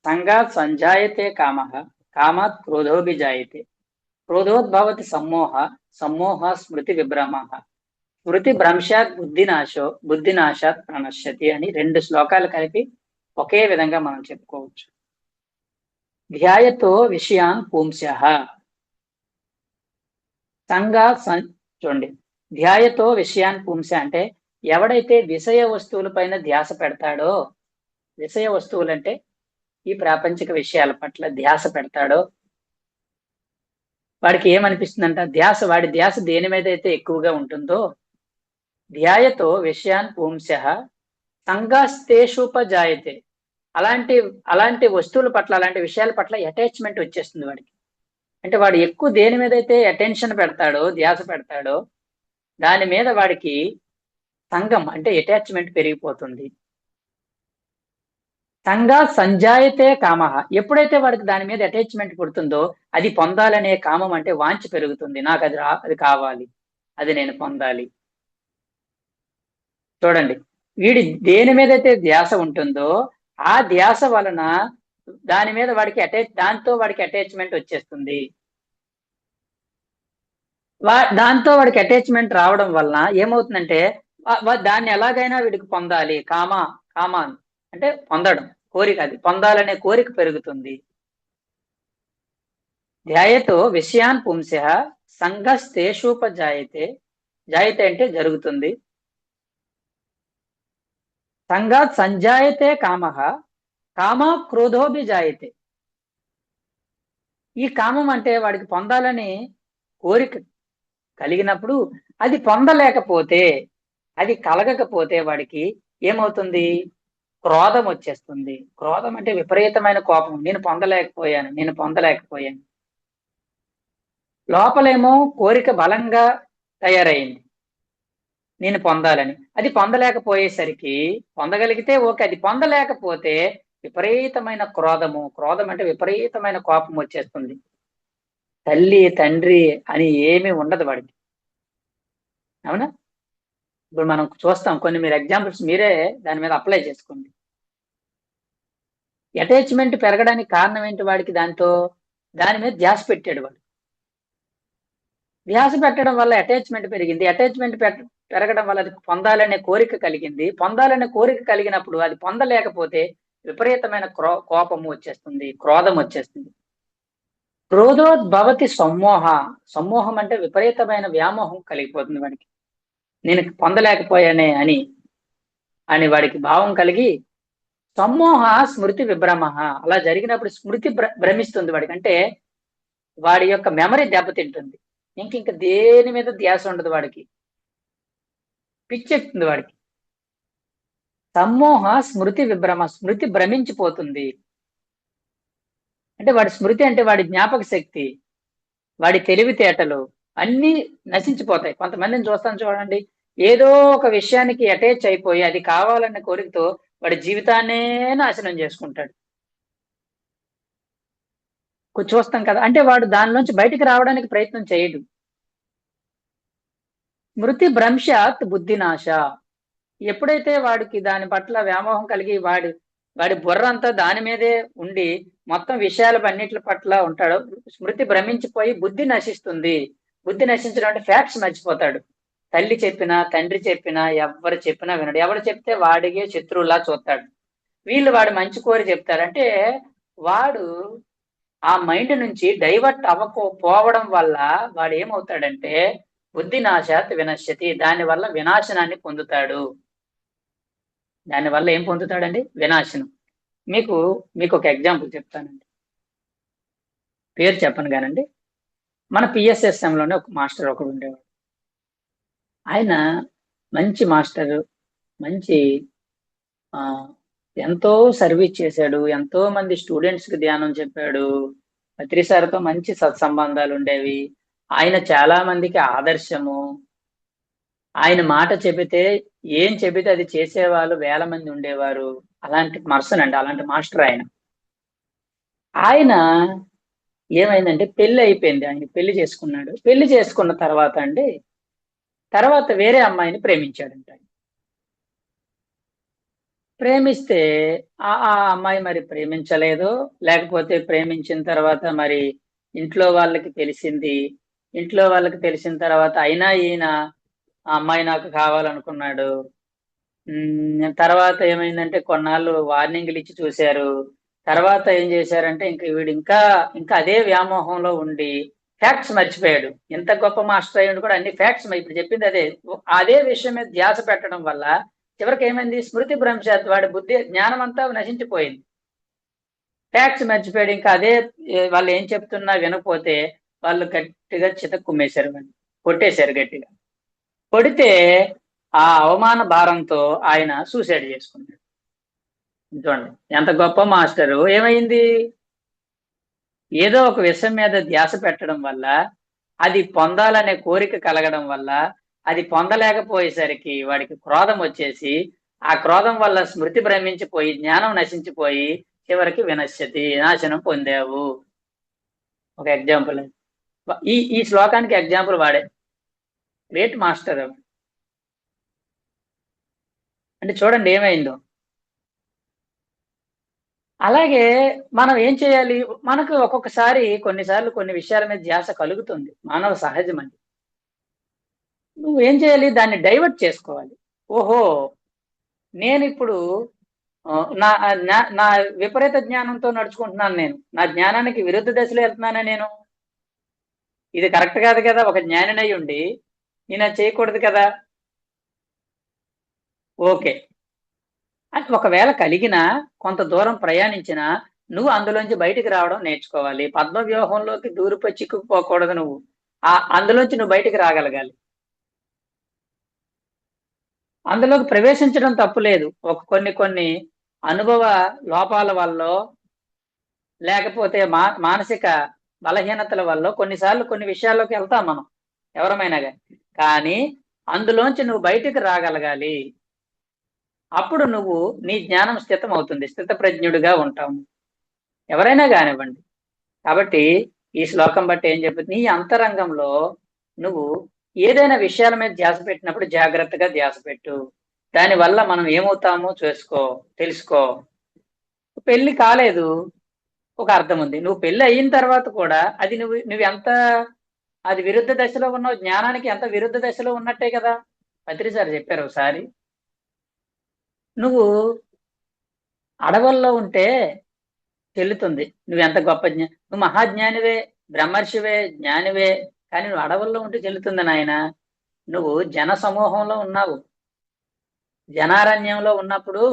సంగాత్ సంజాయతే కామః, కామాత్ క్రోధోపి జాయతే, క్రోధోద్భవతి సమ్మోహ, సమ్మోహ స్మృతి విభ్రమ, స్మృతి భ్రంశాత్ బుద్ధినాశాత్ ప్రణశ్యతి అని 2 శ్లోకాలు కలిపి ఒకే విధంగా మనం చెప్పుకోవచ్చు. ధ్యాయతో విషయాన్ పుంసః చూడండి, ధ్యాయతో విషయాన్ పుంస అంటే ఎవడైతే విషయ వస్తువుల పైన ధ్యాస పెడతాడో, విషయ వస్తువులు అంటే ఈ ప్రాపంచిక విషయాల పట్ల ధ్యాస పెడతాడో వాడికి ఏమనిపిస్తుందంట, వాడి ధ్యాస దేని మీద అయితే ఎక్కువగా ఉంటుందో, ధ్యాయతో విషయాన్ పుంసః సంగాస్తేషుపజాయతే, అలాంటి వస్తువుల పట్ల, అలాంటి విషయాల పట్ల అటాచ్మెంట్ వచ్చేస్తుంది వాడికి. అంటే వాడు ఎక్కువ దేని మీద అయితే అటెన్షన్ పెడతాడో, ధ్యాస పెడతాడో దాని మీద వాడికి సంగం అంటే అటాచ్మెంట్ పెరిగిపోతుంది. సంగా సంజాయతే కామః, ఎప్పుడైతే వాడికి దాని మీద అటాచ్మెంట్ పుడుతుందో అది పొందాలనే కామం అంటే వాంఛ పెరుగుతుంది. నాకు అది కావాలి, అది నేను పొందాలి. చూడండి, వీడి దేని మీద అయితే ధ్యాస ఉంటుందో ఆ ధ్యాస వలన దాని మీద దాంతో వాడికి అటాచ్మెంట్ వచ్చేస్తుంది. దాంతో వాడికి అటాచ్మెంట్ రావడం వలన ఏమవుతుందంటే దాన్ని ఎలాగైనా వీడికి పొందాలి, కామాన్ అంటే పొందడం, కోరిక, అది పొందాలనే కోరిక పెరుగుతుంది. ధ్యాయతో విషయాన్ పుంసః సంగస్తేషూపజాయతే, జాయతే అంటే జరుగుతుంది. సంగాత్ సంజాయతే కామః, కామా క్రోధోభి జాయతే, ఈ కామం అంటే వాడికి పొందాలని కోరిక కలిగినప్పుడు అది పొందలేకపోతే, అది కలగకపోతే వాడికి ఏమవుతుంది, క్రోధం వచ్చేస్తుంది. క్రోధం అంటే విపరీతమైన కోపం, నేను పొందలేకపోయాను. లోపలేమో కోరిక బలంగా తయారైంది, నేను పొందాలని. అది పొందలేకపోయేసరికి, పొందగలిగితే ఓకే, అది పొందలేకపోతే విపరీతమైన క్రోధం అంటే విపరీతమైన కోపం వచ్చేస్తుంది. తల్లి తండ్రి అని ఏమీ ఉండదు వాడికి, అవునా? ఇప్పుడు మనం చూస్తాం కొన్ని, మీరు ఎగ్జాంపుల్స్ మీరే దాని మీద అప్లై చేసుకోండి. అటాచ్మెంట్ పెరగడానికి కారణం ఏంటి, వాడికి దాని మీద ధ్యాస పెట్టాడు. వాడు ధ్యాస పెట్టడం వల్ల అటాచ్మెంట్ పెరిగింది, అటాచ్మెంట్ పెరగడం వల్ల అది పొందాలనే కోరిక కలిగింది, పొందాలనే కోరిక కలిగినప్పుడు అది పొందలేకపోతే విపరీతమైన కోపము వచ్చేస్తుంది, క్రోధం వచ్చేస్తుంది. క్రోధోద్భవతి సమ్మోహం అంటే విపరీతమైన వ్యామోహం కలిగిపోతుంది వాడికి, నేను పొందలేకపోయానే అని వాడికి భావం కలిగి సమ్మోహ స్మృతి విభ్రమ, అలా జరిగినప్పుడు స్మృతి భ్రమిస్తుంది వాడికి. అంటే వాడి యొక్క మెమరీ దెబ్బతింటుంది, ఇంక దేని మీద ధ్యాస ఉండదు వాడికి, పిచ్చెక్కుతుంది వాడికి. సమ్మోహ స్మృతి విభ్రమ, స్మృతి భ్రమించిపోతుంది. అంటే వాడి స్మృతి అంటే వాడి జ్ఞాపక శక్తి, వాడి తెలివితేటలు అన్నీ నశించిపోతాయి. కొంతమందిని చూస్తాను చూడండి, ఏదో ఒక విషయానికి అటాచ్ అయిపోయి అది కావాలన్న కోరికతో వాడి జీవితాన్నే నాశనం చేసుకుంటాడు. చూస్తాం కదా, అంటే వాడు దానిలోంచి బయటికి రావడానికి ప్రయత్నం చేయడు. స్మృతి భ్రంశాత్ బుద్ధినాశ, ఎప్పుడైతే వాడికి దాని పట్ల వ్యామోహం కలిగి వాడి బుర్ర అంతా దాని మీదే ఉండి మొత్తం విషయాల అన్నిటి పట్ల ఉంటాడో స్మృతి భ్రమించిపోయి బుద్ధి నశిస్తుంది. బుద్ధి నశించడం అంటే ఫ్యాక్ట్స్ మర్చిపోతాడు. తల్లి చెప్పినా తండ్రి చెప్పినా ఎవరు చెప్పినా వినడు, ఎవరు చెప్తే వాడిగే శత్రువులా చూస్తాడు. వీళ్ళు వాడు మంచి కోరి చెప్తారంటే వాడు ఆ మైండ్ నుంచి డైవర్ట్ పోవడం వల్ల వాడు ఏమవుతాడంటే బుద్ధినాశాత్ వినశ్యతి, దానివల్ల వినాశనాన్ని పొందుతాడు. దానివల్ల ఏం పొందుతాడండి, వినాశనం. మీకు ఒక ఎగ్జాంపుల్ చెప్తానండి, పేరు చెప్పను కానండి. మన పిఎస్ఎస్ఎంలోనే ఒక మాస్టర్ ఒకడు ఉండేవాడు. ఆయన మంచి మాస్టర్, మంచి ఎంతో సర్వీస్ చేశాడు, ఎంతో మంది స్టూడెంట్స్ కి ధ్యానం చెప్పాడు, పత్రి సార్తో మంచి సత్సంబంధాలు ఉండేవి. ఆయన చాలా మందికి ఆదర్శము. ఆయన మాట ఏం చెబితే అది చేసేవాళ్ళు వేల మంది ఉండేవారు. అలాంటి పర్సన్ అండి, అలాంటి మాస్టర్ ఆయన ఏమైందంటే పెళ్లి అయిపోయింది, ఆయన పెళ్లి చేసుకున్నాడు. పెళ్లి చేసుకున్న తర్వాత వేరే అమ్మాయిని ప్రేమించాడంట. ప్రేమిస్తే ఆ అమ్మాయి మరి ప్రేమించలేదు, లేకపోతే ప్రేమించిన తర్వాత మరి ఇంట్లో వాళ్ళకి తెలిసింది. ఇంట్లో వాళ్ళకి తెలిసిన తర్వాత అయినా ఈయన ఆ అమ్మాయి నాకు కావాలనుకున్నాడు. తర్వాత ఏమైందంటే కొన్నాళ్ళు వార్నింగ్లు ఇచ్చి చూశారు. తర్వాత ఏం చేశారంటే ఇంక వీడు ఇంకా ఇంకా అదే వ్యామోహంలో ఉండి ఫ్యాక్ట్స్ మర్చిపోయాడు. ఎంత గొప్ప మాస్టర్ అయ్యిండు కూడా అన్ని ఫ్యాక్ట్స్ ఇప్పుడు చెప్పింది అదే. అదే విషయం మీద ధ్యాస పెట్టడం వల్ల చివరికి ఏమైంది, స్మృతి భ్రంశాత్, వాడి బుద్ధి జ్ఞానం అంతా నశించిపోయింది. ఫ్యాక్ట్స్ మర్చిపోయాడు. ఇంకా అదే వాళ్ళు ఏం చెప్తున్నా వినకపోతే వాళ్ళు గట్టిగా చితక్కుమ్మేశారు, వాడిని కొట్టేశారు గట్టిగా. కొడితే ఆ అవమాన భారంతో ఆయన సూసైడ్ చేసుకున్నాడు. చూడండి ఎంత గొప్ప మాస్టరు. ఏమైంది, ఏదో ఒక విషయం మీద ధ్యాస పెట్టడం వల్ల, అది పొందాలనే కోరిక కలగడం వల్ల, అది పొందలేకపోయేసరికి వాడికి క్రోధం వచ్చేసి, ఆ క్రోధం వల్ల స్మృతి భ్రమించిపోయి జ్ఞానం నశించిపోయి చివరికి వినశ్యతి, నాశనం పొందావు. ఒక ఎగ్జాంపుల్. ఈ శ్లోకానికి ఎగ్జాంపుల్ వాడే. Great master. అంటే చూడండి ఏమైందో. అలాగే మనం ఏం చేయాలి, మనకు ఒక్కొక్కసారి కొన్నిసార్లు కొన్ని విషయాల మీద ధ్యాస కలుగుతుంది, మానవ సహజం అది. నువ్వేం చేయాలి, దాన్ని డైవర్ట్ చేసుకోవాలి. ఓహో, నేను ఇప్పుడు నా నా నా విపరీత జ్ఞానంతో నడుచుకుంటున్నాను, నేను నా జ్ఞానానికి విరుద్ధ దశలో వెళ్తున్నానా, నేను ఇది కరెక్ట్ కాదు కదా. ఒక జ్ఞానినై ఉండి నేను అది చేయకూడదు కదా. ఓకే, అది ఒకవేళ కలిగినా కొంత దూరం ప్రయాణించినా నువ్వు అందులోంచి బయటికి రావడం నేర్చుకోవాలి. పద్మ వ్యూహంలోకి దూరిపోయి చిక్కుకుపోకూడదు. నువ్వు అందులోంచి నువ్వు బయటికి రాగలగాలి. అందులోకి ప్రవేశించడం తప్పు లేదు. కొన్ని కొన్ని అనుభవ లోపాల వల్ల, లేకపోతే మానసిక బలహీనతల వల్ల కొన్నిసార్లు కొన్ని విషయాల్లోకి వెళ్తాం మనం, ఎవరమైనా కానీ అందులోంచి నువ్వు బయటికి రాగలగాలి. అప్పుడు నువ్వు నీ జ్ఞానం స్థితం అవుతుంది, స్థితప్రజ్ఞుడిగా ఉంటావు, ఎవరైనా కానివ్వండి. కాబట్టి ఈ శ్లోకం బట్టి ఏం చెప్తుంది, నీ అంతరంగంలో నువ్వు ఏదైనా విషయాల మీద ధ్యాస పెట్టినప్పుడు జాగ్రత్తగా ధ్యాస పెట్టు. దానివల్ల మనం ఏమవుతామో తెలుసుకో. పెళ్లి కాలేదు, ఒక అర్థం ఉంది. నువ్వు పెళ్లి అయిన తర్వాత కూడా అది నువ్వు ఎంత అది విరుద్ధ దశలో ఉన్నావు, జ్ఞానానికి ఎంత విరుద్ధ దశలో ఉన్నట్టే కదా. పత్రి సార్ చెప్పారు ఒకసారి, నువ్వు అడవుల్లో ఉంటే చెల్లుతుంది నువ్వు ఎంత గొప్ప నువ్వు మహాజ్ఞానివే, బ్రహ్మర్షివే, జ్ఞానివే, కానీ నువ్వు అడవుల్లో ఉంటే చెల్లుతుంది నాయన. నువ్వు జన సమూహంలో ఉన్నావు, జనారణ్యంలో ఉన్నప్పుడు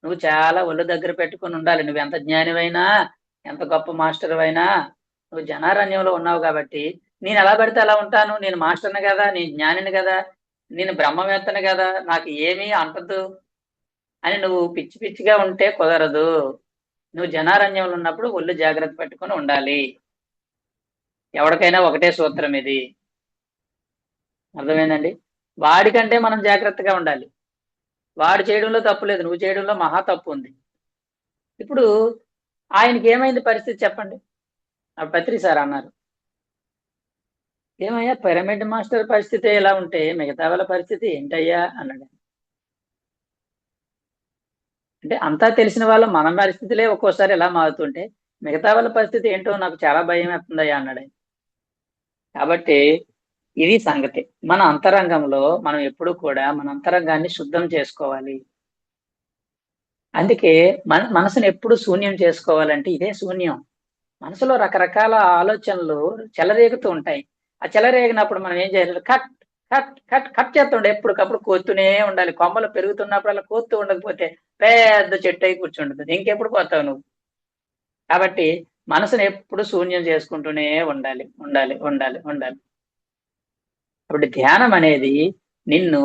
నువ్వు చాలా ఒళ్ళు దగ్గర పెట్టుకుని ఉండాలి. నువ్వు ఎంత జ్ఞానివైనా, ఎంత గొప్ప మాస్టర్ అయినా, నువ్వు జనారణ్యంలో ఉన్నావు కాబట్టి నేను ఎలా పడితే అలా ఉంటాను, నేను మాస్టర్ని కదా, నేను జ్ఞానిని కదా, నేను బ్రహ్మవేత్తని కదా, నాకు ఏమీ అంటదు అని నువ్వు పిచ్చి పిచ్చిగా ఉంటే కుదరదు. నువ్వు జనారణ్యంలో ఉన్నప్పుడు ఒళ్ళు జాగ్రత్త పెట్టుకుని ఉండాలి. ఎవరికైనా ఒకటే సూత్రం ఇది, అర్థమైందండి. వాడికంటే మనం జాగ్రత్తగా ఉండాలి. వాడు చేయడంలో తప్పు లేదు, నువ్వు చేయడంలో మహా తప్పు ఉంది. ఇప్పుడు ఆయనకి ఏమైంది పరిస్థితి చెప్పండి. పత్రి సార్ అన్నారు, ఏమయ్యా పిరమిడ్ మాస్టర్ పరిస్థితి ఎలా ఉంటే మిగతా వాళ్ళ పరిస్థితి ఏంటయ్యా అన్నాడు. అంటే అంతా తెలిసిన వాళ్ళ మన పరిస్థితులే ఒక్కోసారి ఎలా మారుతుంటే మిగతా వాళ్ళ పరిస్థితి ఏంటో నాకు చాలా భయం వేస్తుందయ్యా అన్నాడు. కాబట్టి ఇది సంగతి. మన అంతరంగంలో మనం ఎప్పుడు కూడా మన అంతరంగాన్ని శుద్ధం చేసుకోవాలి. అందుకే మనసును ఎప్పుడు శూన్యం చేసుకోవాలంటే ఇదే శూన్యం. మనసులో రకరకాల ఆలోచనలు చెలరేగుతూ ఉంటాయి. ఆ చెలరేగినప్పుడు మనం ఏం చేయాలి, కట్ కట్ కట్ కట్ చేస్తుండే, ఎప్పటికప్పుడు కోస్తూనే ఉండాలి. కొమ్మలు పెరుగుతున్నప్పుడు అలా కోస్తూ ఉండకపోతే పెద్ద చెట్టు అయి కూర్చుంటుంది, ఇంకెప్పుడు పోతావు నువ్వు. కాబట్టి మనసును ఎప్పుడు శూన్యం చేసుకుంటూనే ఉండాలి ఉండాలి ఉండాలి ఉండాలి. కాబట్టి ధ్యానం అనేది నిన్ను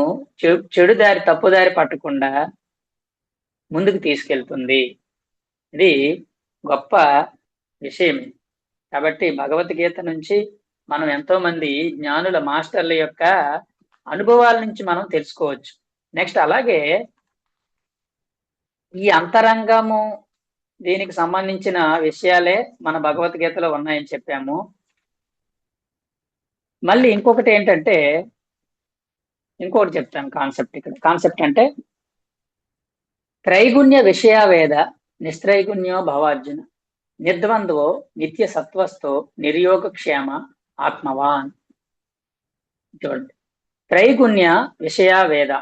చెడు దారి, తప్పుదారి పట్టకుండా ముందుకు తీసుకెళ్తుంది. ఇది గొప్ప విషయం. కాబట్టి భగవద్గీత నుంచి మనం ఎంతో మంది జ్ఞానుల మాస్టర్ల యొక్క అనుభవాల నుంచి మనం తెలుసుకోవచ్చు. నెక్స్ట్ అలాగే ఈ అంతరంగము, దీనికి సంబంధించిన విషయాలే మన భగవద్గీతలో ఉన్నాయని చెప్పాము. మళ్ళీ ఇంకొకటి ఏంటంటే, ఇంకొకటి చెప్తాను కాన్సెప్ట్. ఇక్కడ కాన్సెప్ట్ అంటే త్రైగుణ్య విషయావేద నిస్త్రైగుణ్యో భవార్జున నిర్ద్వంద్వో నిత్య సత్వస్థో నిర్యోగక్షేమ ఆత్మవాన్. చూడండి, త్రైగుణ్య విషయ వేద,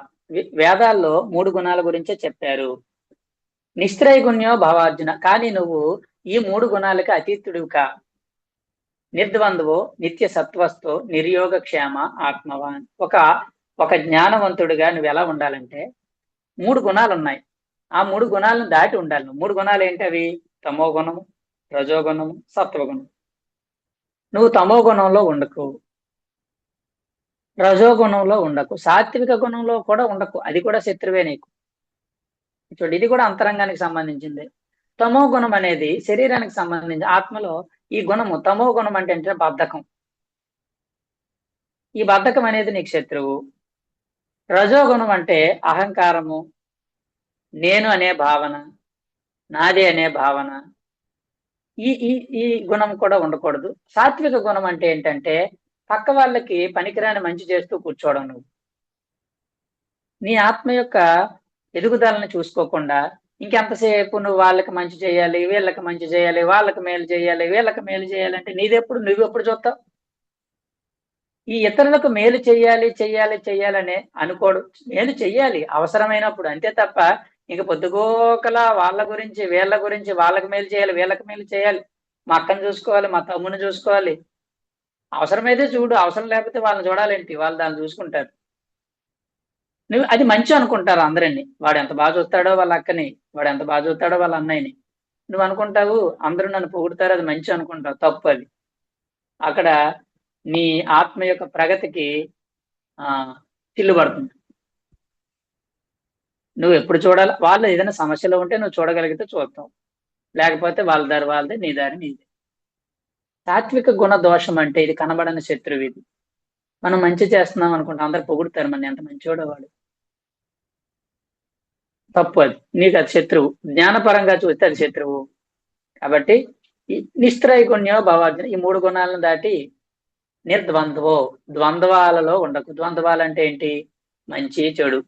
వేదాల్లో 3 గుణాల గురించే చెప్పారు. నిస్త్రైగుణ్యో భవార్జున, కానీ నువ్వు ఈ 3 గుణాలకి అతీతుడివి కా. నిర్ద్వంద్వో నిత్య సత్వస్థో నిర్యోగక్షేమ ఆత్మవాన్. ఒక జ్ఞానవంతుడిగా నువ్వు ఎలా ఉండాలంటే 3 గుణాలు ఉన్నాయి. ఆ 3 గుణాలను దాటి ఉండాలి నువ్వు. 3 గుణాలు ఏంటి అవి? తమో గుణము, రజోగుణము, సత్వగుణం. నువ్వు తమో గుణంలో ఉండకు, రజోగుణంలో ఉండకు, సాత్విక గుణంలో కూడా ఉండకు, అది కూడా శత్రువే నీకు. చూడు, ఇది కూడా అంతరంగానికి సంబంధించింది. తమో గుణం అనేది శరీరానికి సంబంధించి, ఆత్మలో ఈ గుణము తమో గుణం అంటే బద్ధకం. ఈ బద్ధకం అనేది నీకు శత్రువు. రజోగుణం అంటే అహంకారము, నేను అనే భావన, నాదే అనే భావన. ఈ ఈ ఈ గుణం కూడా ఉండకూడదు. సాత్విక గుణం అంటే ఏంటంటే పక్క వాళ్ళకి పనికిరాని మంచి చేస్తూ కూర్చోవడం. నువ్వు నీ ఆత్మ యొక్క ఎదుగుదలను చూసుకోకుండా ఇంకెంతసేపు నువ్వు వాళ్ళకి మంచి చేయాలి, వీళ్ళకి మంచి చేయాలి, వాళ్ళకి మేలు చేయాలి, వీళ్ళకి మేలు చేయాలంటే నువ్వెప్పుడు చూస్తావు? ఈ ఇతరులకు మేలు చెయ్యాలి చెయ్యాలి చెయ్యాలనే అనుకోడు. మేలు చెయ్యాలి అవసరమైనప్పుడు, అంతే తప్ప ఇంక పొద్దుగోకలా వాళ్ళ గురించి వీళ్ళ గురించి, వాళ్ళకి మేలు చేయాలి, వీళ్ళకి మేలు చేయాలి, మా అక్కని చూసుకోవాలి, మా తమ్ముని చూసుకోవాలి. అవసరమైతే చూడు, అవసరం లేకపోతే వాళ్ళని చూడాలేంటి? వాళ్ళు దాన్ని చూసుకుంటారు. నువ్వు అది మంచి అనుకుంటారు అందరిని. వాడు ఎంత బాగా చూస్తాడో వాళ్ళ అక్కని, వాడు ఎంత బాగా చూస్తాడో వాళ్ళ అన్నయ్యని. నువ్వు అనుకుంటావు అందరూ నన్ను పొగుడుతారు, అది మంచి అనుకుంటావు. తప్పు అది. అక్కడ నీ ఆత్మ యొక్క ప్రగతికి చిల్లు పడుతుంది. నువ్వు ఎప్పుడు చూడాలి? వాళ్ళు ఏదైనా సమస్యలో ఉంటే నువ్వు చూడగలిగితే చూస్తావు, లేకపోతే వాళ్ళ దారి వాళ్ళదే, నీ దారి నీదే. సాత్విక గుణ దోషం అంటే ఇది కనబడని శత్రువు. ఇది మనం మంచి చేస్తున్నాం అనుకుంటే అందరు పొగుడుతారు మన, ఎంత మంచివాడో వాడు. తప్పు అది. నీకు అది శత్రువు. జ్ఞానపరంగా చూస్తే అది శత్రువు. కాబట్టి నిస్త్రైగుణ్యో భవార్జున, ఈ 3 గుణాలను దాటి నిర్ద్వంద్వో, ద్వంద్వాలలో ఉండకు. ద్వంద్వాలు అంటే ఏంటి? మంచి చెడు.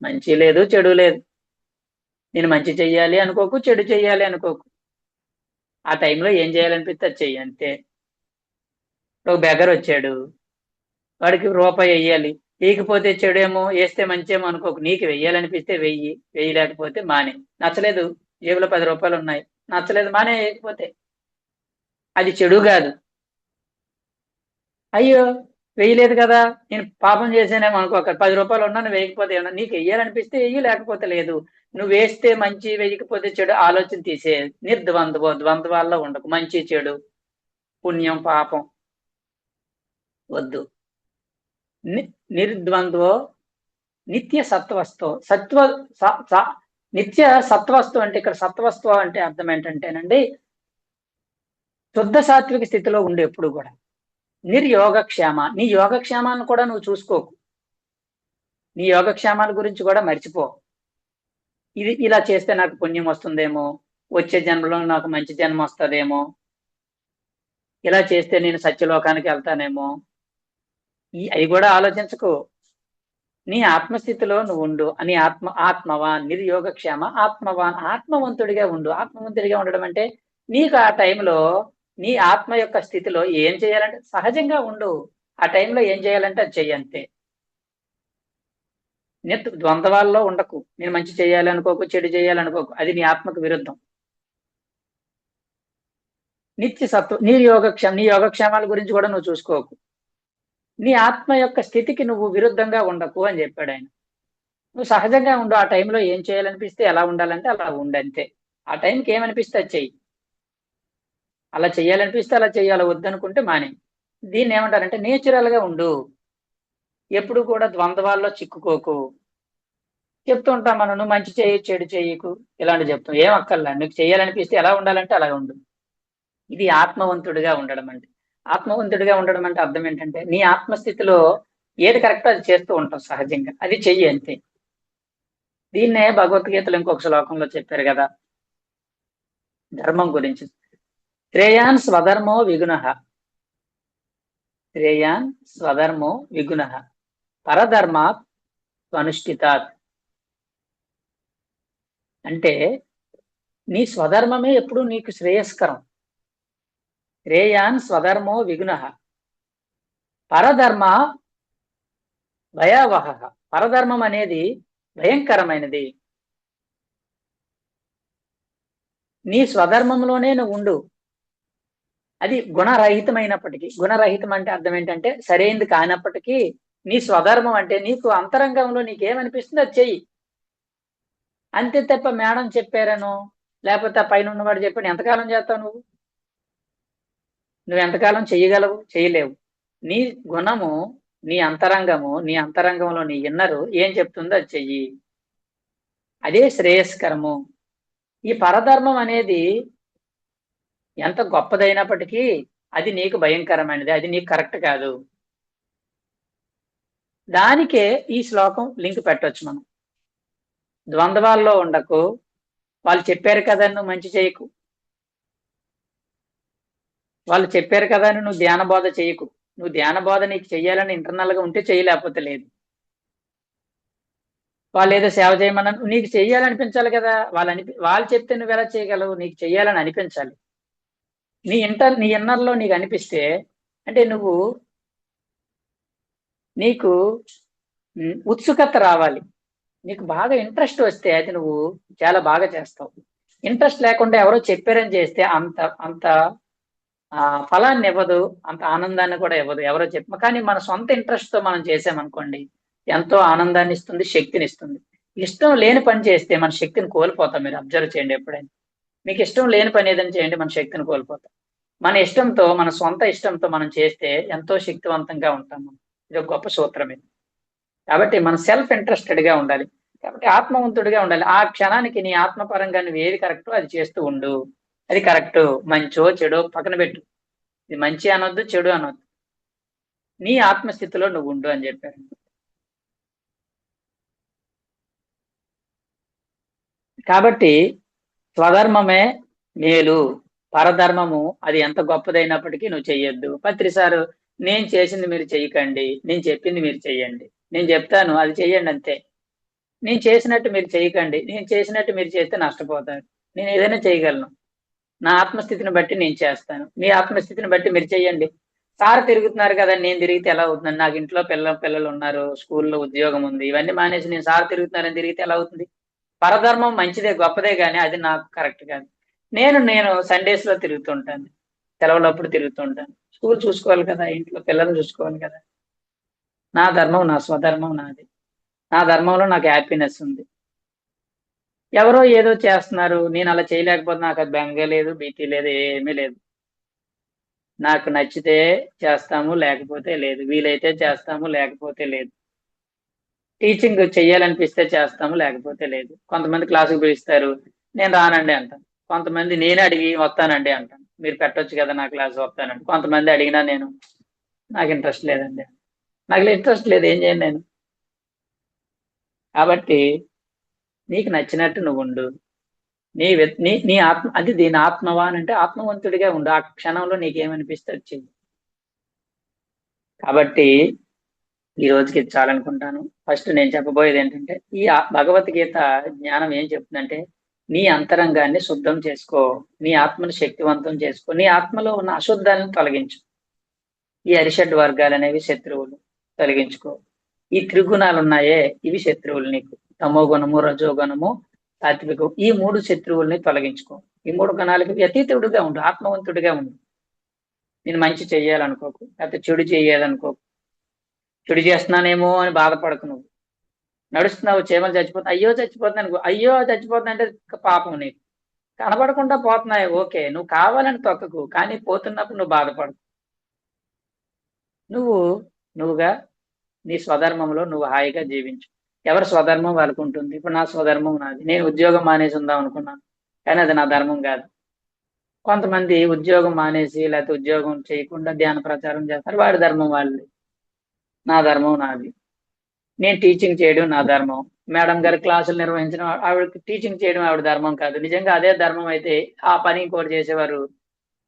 మంచి లేదు, చెడు లేదు. నేను మంచి చెయ్యాలి అనుకోకు, చెడు చెయ్యాలి అనుకోకు. ఆ టైంలో ఏం చేయాలనిపిస్తే అది చెయ్యి, అంతే. ఒక బెగర్ వచ్చాడు, వాడికి రూపాయి వెయ్యాలి, వేయకపోతే చెడేమో, వేస్తే మంచేమో అనుకోకు. నీకు వెయ్యాలనిపిస్తే వెయ్యి, వేయలేకపోతే మానే. నచ్చలేదు, జేబులో 10 రూపాయలు ఉన్నాయి, నచ్చలేదు మానే, వేయకపోతే అది చెడు కాదు. అయ్యో వేయలేదు కదా, నేను పాపం చేశానేమో అనుకోక. 10 రూపాయలు ఉన్నా నువ్వు వేయకపోతే ఏమన్నా, నీకు వెయ్యాలనిపిస్తే వెయ్యి, లేకపోతే లేదు. నువ్వు వేస్తే మంచి, వేయకపోతే చెడు ఆలోచన తీసే. నిర్ద్వంద్వో, ద్వంద్వాల్లో ఉండకు. మంచి చెడు, పుణ్యం పాపం వద్దు. నిర్ద్వంద్వో నిత్య సత్వస్థో. నిత్య సత్వస్తు అంటే ఇక్కడ సత్వస్తు అంటే అర్థం ఏంటంటేనండి, శుద్ధ సాత్విక స్థితిలో ఉండే ఎప్పుడు కూడా. నిర్యోగక్షేమ, నీ యోగక్షేమాలను కూడా నువ్వు చూసుకోకు. నీ యోగక్షేమాల గురించి కూడా మర్చిపో. ఇది ఇలా చేస్తే నాకు పుణ్యం వస్తుందేమో, వచ్చే జన్మలో నాకు మంచి జన్మ వస్తుందేమో, ఇలా చేస్తే నేను సత్యలోకానికి వెళ్తానేమో, అవి కూడా ఆలోచించకు. నీ ఆత్మస్థితిలో నువ్వు ఉండు. అని ఆత్మవాన్ నిర్యోగక్షేమ ఆత్మవాన్. ఆత్మవంతుడిగా ఉండు. ఆత్మవంతుడిగా ఉండడం అంటే నీకు ఆ టైంలో నీ ఆత్మ యొక్క స్థితిలో ఏం చేయాలంటే సహజంగా ఉండు. ఆ టైంలో ఏం చేయాలంటే అది చెయ్యి, అంతే. ద్వంద్వాల్లో ఉండకు. నేను మంచి చేయాలి అనుకోకు, చెడు చేయాలనుకోకు, అది నీ ఆత్మకు విరుద్ధం. నిత్య సత్వ, నీ యోగక్షేమాల గురించి కూడా నువ్వు చూసుకోకు. నీ ఆత్మ యొక్క స్థితికి నువ్వు విరుద్ధంగా ఉండకు అని చెప్పాడు ఆయన. నువ్వు సహజంగా ఉండు. ఆ టైంలో ఏం చేయాలనిపిస్తే, ఎలా ఉండాలంటే అలా ఉండంతే. ఆ టైంకి ఏమనిపిస్తే అది చెయ్యి. అలా చెయ్యాలనిపిస్తే అలా చెయ్యాలి, వద్దనుకుంటే మానే. దీన్ని ఏమంటారంటే నేచురల్ గా ఉండు. ఎప్పుడు కూడా ద్వంద్వాల్లో చిక్కుకోకు. చెప్తూ ఉంటాం మనం, నువ్వు మంచి చెయ్యి, చెడు చెయ్యకు, ఇలాంటి చెప్తాం. ఏం అక్కర్లా. నీకు చెయ్యాలనిపిస్తే ఎలా ఉండాలంటే అలా ఉండు. ఇది ఆత్మవంతుడిగా ఉండడం అంటే. ఆత్మవంతుడిగా ఉండడం అంటే అర్థం ఏంటంటే నీ ఆత్మస్థితిలో ఏది కరెక్టో అది చేస్తూ ఉంటావు సహజంగా, అది చెయ్యి, అంతే. దీన్నే భగవద్గీతలో ఇంకొక శ్లోకంలో చెప్పారు కదా, ధర్మం గురించి. శ్రేయాన్ స్వధర్మో విగుణః, శ్రేయాన్ స్వధర్మో విగుణః, పరధర్మాత్ స్వనుష్ఠితాత్. అంటే నీ స్వధర్మమే ఎప్పుడు నీకు శ్రేయస్కరం. శ్రేయాన్ స్వధర్మో విఘ్నః పరధర్మ భయావహ. పరధర్మం అనేది భయంకరమైనది. నీ స్వధర్మంలోనే నువ్వు ఉండు. అది గుణరహితమైనప్పటికీ, గుణరహితం అంటే అర్థం ఏంటంటే సరైనది కానప్పటికీ నీ స్వధర్మం అంటే నీకు అంతరంగంలో నీకేమనిపిస్తుందో అది చెయ్యి. అంతే తప్ప మేడం చెప్పారనో లేకపోతే ఆ పైన ఉన్నవాడు చెప్పాను ఎంతకాలం చేస్తావు నువ్వు ఎంతకాలం చెయ్యగలవు? చేయలేవు. నీ గుణము, నీ అంతరంగము, నీ అంతరంగంలో నీ ఇన్నరు ఏం చెప్తుందో అది చెయ్యి. అదే శ్రేయస్కరము. ఈ పరధర్మం అనేది ఎంత గొప్పదైనప్పటికీ అది నీకు భయంకరమైనది, అది నీకు కరెక్ట్ కాదు. దానికే ఈ శ్లోకం లింక్ పెట్టొచ్చు మనం. ద్వంద్వాల్లో ఉండకు, వాళ్ళు చెప్పారు కదా నువ్వు మంచి చేయకు, వాళ్ళు చెప్పారు కదా నువ్వు ధ్యాన బోధ చేయకు. నువ్వు ధ్యాన బోధ నీకు చెయ్యాలని ఇంటర్నల్ గా ఉంటే చేయలేకపోతే లేదు. వాళ్ళు ఏదో సేవ చేయమన్నా నీకు చెయ్యాలనిపించాలి కదా. వాళ్ళు చెప్తే నువ్వు ఎలా చేయగలవు? నీకు చెయ్యాలని అనిపించాలి. నీ ఇన్నర్లో నీకు అనిపిస్తే అంటే నీకు ఉత్సుకత రావాలి. నీకు బాగా ఇంట్రెస్ట్ వస్తే అది నువ్వు చాలా బాగా చేస్తావు. ఇంట్రెస్ట్ లేకుండా ఎవరో చెప్పారని చేస్తే అంత అంత ఫలాన్ని ఇవ్వదు, అంత ఆనందాన్ని కూడా ఇవ్వదు ఎవరో కానీ మన సొంత ఇంట్రెస్ట్ తో మనం చేసామనుకోండి ఎంతో ఆనందాన్ని ఇస్తుంది, శక్తిని ఇస్తుంది. ఇష్టం లేని పని చేస్తే మన శక్తిని కోల్పోతాం. మీరు అబ్జర్వ్ చేయండి ఎప్పుడైనా. మీకు ఇష్టం లేని పని ఏదైనా చేయండి, మన శక్తిని కోల్పోతాం. మన ఇష్టంతో, మన సొంత ఇష్టంతో మనం చేస్తే ఎంతో శక్తివంతంగా ఉంటాం. ఇది ఒక గొప్ప సూత్రం ఇది. కాబట్టి మనం సెల్ఫ్ ఇంట్రెస్టెడ్ గా ఉండాలి. కాబట్టి ఆత్మవంతుడిగా ఉండాలి. ఆ క్షణానికి నీ ఆత్మపరంగా నువ్వు ఏది కరెక్టో అది చేస్తూ ఉండు. అది కరెక్ట్. మంచో చెడో పక్కన పెట్టు. ఇది మంచి అనొద్దు, చెడు అనొద్దు. నీ ఆత్మస్థితిలో నువ్వు ఉండు అని చెప్పారు. కాబట్టి స్వధర్మమే మేలు, పరధర్మము అది ఎంత గొప్పదైనప్పటికీ నువ్వు చెయ్యొద్దు. పత్రి సారు నేను చేసింది మీరు చెయ్యకండి, నేను చెప్పింది మీరు చెయ్యండి. నేను చెప్తాను అది చెయ్యండి అంతే. నేను చేసినట్టు మీరు చేయకండి, నేను చేసినట్టు మీరు చేస్తే నష్టపోతారు. నేను ఏదైనా చేయగలను. నా ఆత్మస్థితిని బట్టి నేను చేస్తాను, మీ ఆత్మస్థితిని బట్టి మీరు చెయ్యండి. సార్ తిరుగుతున్నారు కదా నేను తిరిగితే ఎలా అవుతుందండి? నాకు ఇంట్లో పిల్లలు ఉన్నారు, స్కూల్లో ఉద్యోగం ఉంది, ఇవన్నీ మానేసి నేను సార్ తిరుగుతున్నారని తిరిగితే ఎలా అవుతుంది? పరధర్మం మంచిదే, గొప్పదే, కానీ అది నాకు కరెక్ట్ కాదు. నేను సండేస్ లో తిరుగుతుంటాను, సెలవులప్పుడు తిరుగుతుంటాను. స్కూల్ చూసుకోవాలి కదా, ఇంట్లో పిల్లలు చూసుకోవాలి కదా. నా ధర్మం, నా స్వధర్మం నాది. నా ధర్మంలో నాకు హ్యాపీనెస్ ఉంది. ఎవరో ఏదో చేస్తున్నారు, నేను అలా చేయలేకపోతే నాకు అది బెంగ లేదు, భీతి లేదు, ఏమీ లేదు. నాకు నచ్చితే చేస్తాము, లేకపోతే లేదు. వీలైతే చేస్తాము, లేకపోతే లేదు. టీచింగ్ చెయ్యాలనిపిస్తే చేస్తాము, లేకపోతే లేదు. కొంతమంది క్లాసుకు పిలుస్తారు, నేను రానండి అంటాను. కొంతమంది నేనే అడిగి వస్తానండి అంటాను. మీరు పెట్టొచ్చు కదా నా క్లాస్, వస్తానండి. కొంతమంది అడిగినా నాకు ఇంట్రెస్ట్ లేదండి. నాకు ఇంట్రెస్ట్ లేదు, ఏం చేయను నేను. కాబట్టి నీకు నచ్చినట్టు నువ్వు ఉండు. నీ ఆత్మ, అది దీని ఆత్మవా అని అంటే ఆత్మవంతుడిగా ఉండు. ఆ క్షణంలో నీకేమనిపిస్తే వచ్చింది. కాబట్టి ఈ రోజుకి ఇది చాలనుకుంటాను. ఫస్ట్ నేను చెప్పబోయేది ఏంటంటే, ఈ భగవద్గీత జ్ఞానం ఏం చెప్తుందంటే, నీ అంతరంగాన్ని శుద్ధం చేసుకో, నీ ఆత్మను శక్తివంతం చేసుకో, నీ ఆత్మలో ఉన్న అశుద్ధాలను తొలగించు. ఈ అరిషడ్ వర్గాలు అనేవి శత్రువులు, తొలగించుకో. ఈ త్రిగుణాలు ఉన్నాయే ఇవి శత్రువులు నీకు. తమో గుణము, రజోగుణము, సాత్వికం. ఈ 3 శత్రువుల్ని తొలగించుకో. ఈ 3 గుణాలకి అతీతుడిగా ఉండు, ఆత్మవంతుడిగా ఉండు. నేను మంచి చెయ్యాలనుకోకు, లేకపోతే చెడు చేయాలనుకోకు. చెడు చేస్తున్నానేమో అని బాధపడకు. నువ్వు నడుస్తున్నావు, చీమలు చచ్చిపోతున్నాయి, అయ్యో చచ్చిపోతున్నాను అనుకో. అయ్యో చచ్చిపోతున్నా అంటే పాపం నీకు. కనబడకుండా పోతున్నాయి, ఓకే, నువ్వు కావాలని తొక్కకు, కానీ పోతున్నప్పుడు నువ్వు బాధపడకు. నువ్వుగా నీ స్వధర్మంలో నువ్వు హాయిగా జీవించు. ఎవరి స్వధర్మం వాళ్ళకు ఉంటుంది. ఇప్పుడు నా స్వధర్మం నాది. నేను ఉద్యోగం మానేసి ఉందాం అనుకున్నాను, కానీ అది నా ధర్మం కాదు. కొంతమంది ఉద్యోగం మానేసి లేకపోతే ఉద్యోగం చేయకుండా ధ్యాన ప్రచారం చేస్తారు, వాడి ధర్మం వాళ్ళది. నా ధర్మం నాది. నేను టీచింగ్ చేయడం నా ధర్మం. మేడం గారి క్లాసులు నిర్వహించడం, ఆవిడకి టీచింగ్ చేయడం ఆవిడ ధర్మం కాదు. నిజంగా అదే ధర్మం అయితే ఆ పని ఇంకోటి చేసేవారు.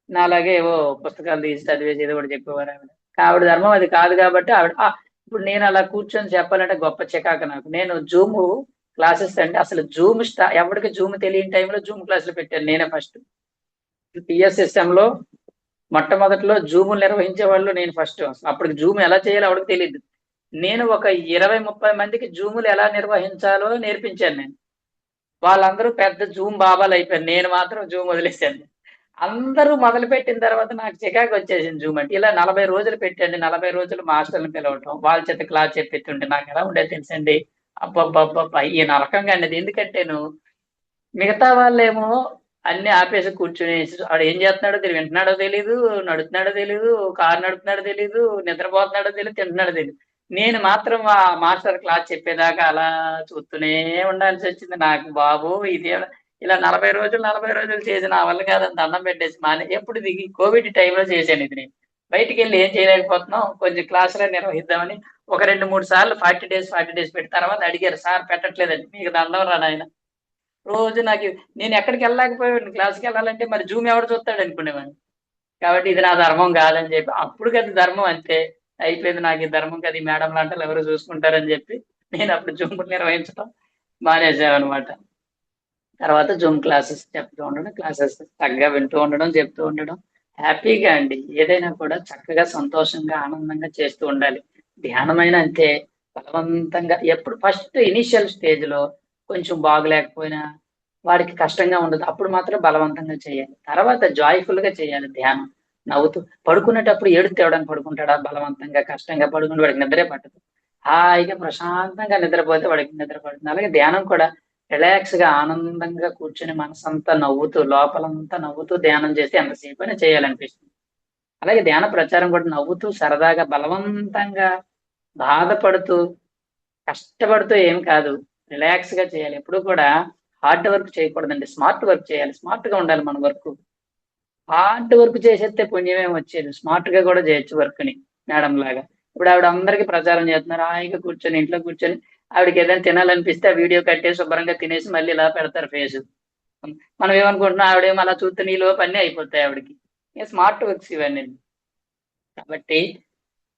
నాలాగే ఏవో పుస్తకాలు తీసి చదివేసి ఏదో ఒకటి చెప్పేవారు ఆవిడ. ఆవిడ ధర్మం అది కాదు కాబట్టి ఆవిడ ఇప్పుడు నేను అలా కూర్చొని చెప్పాలంటే గొప్ప చికాకు నాకు. నేను జూము క్లాసెస్ అంటే అసలు జూమ్ ఎవరికి జూమ్ తెలియని టైంలో జూమ్ క్లాసులు పెట్టాను నేనే ఫస్ట్. టిఎస్ సిస్టంలో మొట్టమొదటిలో జూమ్ నిర్వహించే వాళ్ళు నేను ఫస్ట్. అప్పుడు జూమ్ ఎలా చేయాలో ఎవరికి తెలియదు. నేను ఒక 20-30 మందికి జూములు ఎలా నిర్వహించాలో నేర్పించాను నేను. వాళ్ళందరూ పెద్ద జూమ్ బాబాలు అయిపోయారు. నేను మాత్రం జూమ్ వదిలేశాను. అందరూ మొదలుపెట్టిన తర్వాత నాకు చికాకు వచ్చేసింది జూమ్ అంటే. ఇలా 40 రోజులు పెట్టండి. 40 రోజులు మాస్టర్‌ని పిలవటం, వాళ్ళ చేత క్లాస్ చెప్పించుంటే నాకు ఎలా ఉండేది తెలుసండి. అబ్బబ్బబ్బబ్బా! ఈ నరకంగా అనేది. ఎందుకంటేను మిగతా వాళ్ళేమో అన్ని ఆపేసి కూర్చుని ఆడు ఏం చేస్తున్నాడో తెలియదు, వింటున్నాడో తెలీదు, నడుస్తున్నాడో తెలీదు, కారు నడుపుతున్నాడో తెలీదు, నిద్రపోతున్నాడో తెలీదు, తింటున్నాడో తెలీదు. నేను మాత్రం ఆ మాస్టర్ క్లాస్ చెప్పేదాకా అలా చూస్తూనే ఉండాల్సి వచ్చింది. నాకు బాబు ఇలా 40 రోజులు చేసి నా వల్ల కాదని దండం పెట్టేసి ఎప్పుడు ఇది కోవిడ్ టైంలో చేశాను ఇది నేను. బయటికెళ్ళి ఏం చేయలేకపోతున్నాం. కొంచెం క్లాసులే నిర్వహిద్దామని ఒక 2, 3 సార్లు 40 డేస్ పెట్టి తర్వాత అడిగారు, సార్ పెట్టట్లేదండి. మీకు దండం రా నాయన. రోజు నేను ఎక్కడికెళ్ళలేకపోయేవాడిని. క్లాస్‌కెళ్ళాలంటే మరి జూమ్ ఎవడు చూస్తాడనుకునేవాడిని. కాబట్టి ఇది నా ధర్మం కాదని చెప్పి అప్పటికది ధర్మం అంతే. అయిపోయింది నాకు ఈ ధర్మం కాదు. ఈ మేడం లాంటోళ్ళు ఎవరో చూసుకుంటారని చెప్పి నేనప్పుడు జూమ్‌లు నిర్వహించడం మానేసాననమాట. తర్వాత జూమ్ క్లాసెస్ చెప్తూ ఉండడం, క్లాసెస్ చక్కగా వింటూ ఉండడం, చెప్తూ ఉండడం. హ్యాపీగా అండి. ఏదైనా కూడా చక్కగా, సంతోషంగా, ఆనందంగా చేస్తూ ఉండాలి. ధ్యానమైనా అంతే. బలవంతంగా ఎప్పుడు ఫస్ట్ ఇనీషియల్ స్టేజ్‌లో కొంచెం బాగలేకపోయినా, వాడికి కష్టంగా ఉండదు. అప్పుడు మాత్రం బలవంతంగా చేయాలి. తర్వాత జాయ్‌ఫుల్‌గా చేయాలి ధ్యానం. నవ్వుతూ పడుకునేటప్పుడు ఏడుత్తే ఎవడైనా పడుకుంటాడా? బలవంతంగా, కష్టంగా పడుకుంటే వాడికి నిద్రే పట్టదు. హాయిగా ప్రశాంతంగా నిద్రపోతే వాడికి నిద్ర పడుతుంది. అలాగే ధ్యానం కూడా రిలాక్స్‌గా, ఆనందంగా కూర్చొని మనసంతా నవ్వుతూ, లోపలంతా నవ్వుతూ ధ్యానం చేస్తే ఎంతసేపైనా చేయాలనిపిస్తుంది. అలాగే ధ్యాన ప్రచారం కూడా నవ్వుతూ, సరదాగా, బలవంతంగా, బాధపడుతూ, కష్టపడుతూ ఏం కాదు. రిలాక్స్‌గా చేయాలి. ఎప్పుడు కూడా హార్డ్ వర్క్ చేయకూడదండి. స్మార్ట్ వర్క్ చేయాలి. స్మార్ట్‌గా ఉండాలి మన వర్కు. హార్డ్ వర్క్ చేసేస్తే పుణ్యమేం వచ్చేది. స్మార్ట్‌గా కూడా చేయొచ్చు వర్క్‌ని మేడంలాగా. ఇప్పుడు ఆవిడ అందరికి ప్రచారం చేస్తున్నారు. హాయిగా కూర్చొని, ఇంట్లో కూర్చొని ఆవిడకేదైనా తినాలనిపిస్తే ఆ వీడియో కట్టేసి శుభ్రంగా తినేసి మళ్ళీ ఇలా పెడతారు ఫేసు. మనం ఏమనుకుంటున్నాం ఆవిడేమో అలా చూస్తే ఈలోపు అన్నీ అయిపోతాయి ఆవిడకి. స్మార్ట్ వర్క్స్ ఇవన్నీను. కాబట్టి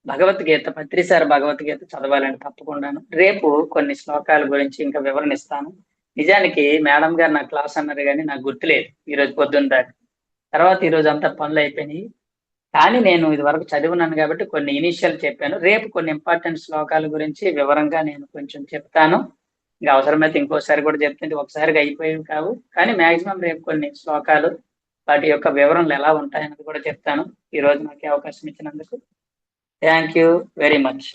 భగవద్గీత పత్రిసారి భగవద్గీత చదవాలండి తప్పకుండాను. రేపు కొన్ని శ్లోకాల గురించి ఇంకా వివరణ ఇస్తాను. నిజానికి మేడం గారు నా క్లాస్ అన్నారు గానీ నాకు గుర్తులేదు ఈరోజు పొద్దున్న దాకా. తర్వాత ఈరోజు అంతా పనులయిపోయినాయి. కానీ నేను ఇదివరకు చదివున్నాను గాబట్టి కొన్ని ఇనీషియల్ చెప్పాను. రేపు కొన్ని ఇంపార్టెంట్ శ్లోకాల గురించి వివరంగా నేను కొంచెం చెప్తాను. ఇంక అవసరమైతే ఇంకోసారి కూడా చెప్తుంటే ఒకసారిగా అయిపోయేవి కావు. కానీ మాక్సిమం రేపు కొన్ని శ్లోకాలు, వాటి యొక్క వివరణలు ఎలా ఉంటాయన్నది కూడా చెప్తాను. ఈరోజు నాకు ఈ అవకాశం ఇచ్చినందుకు థాంక్ యూ వెరీ మచ్.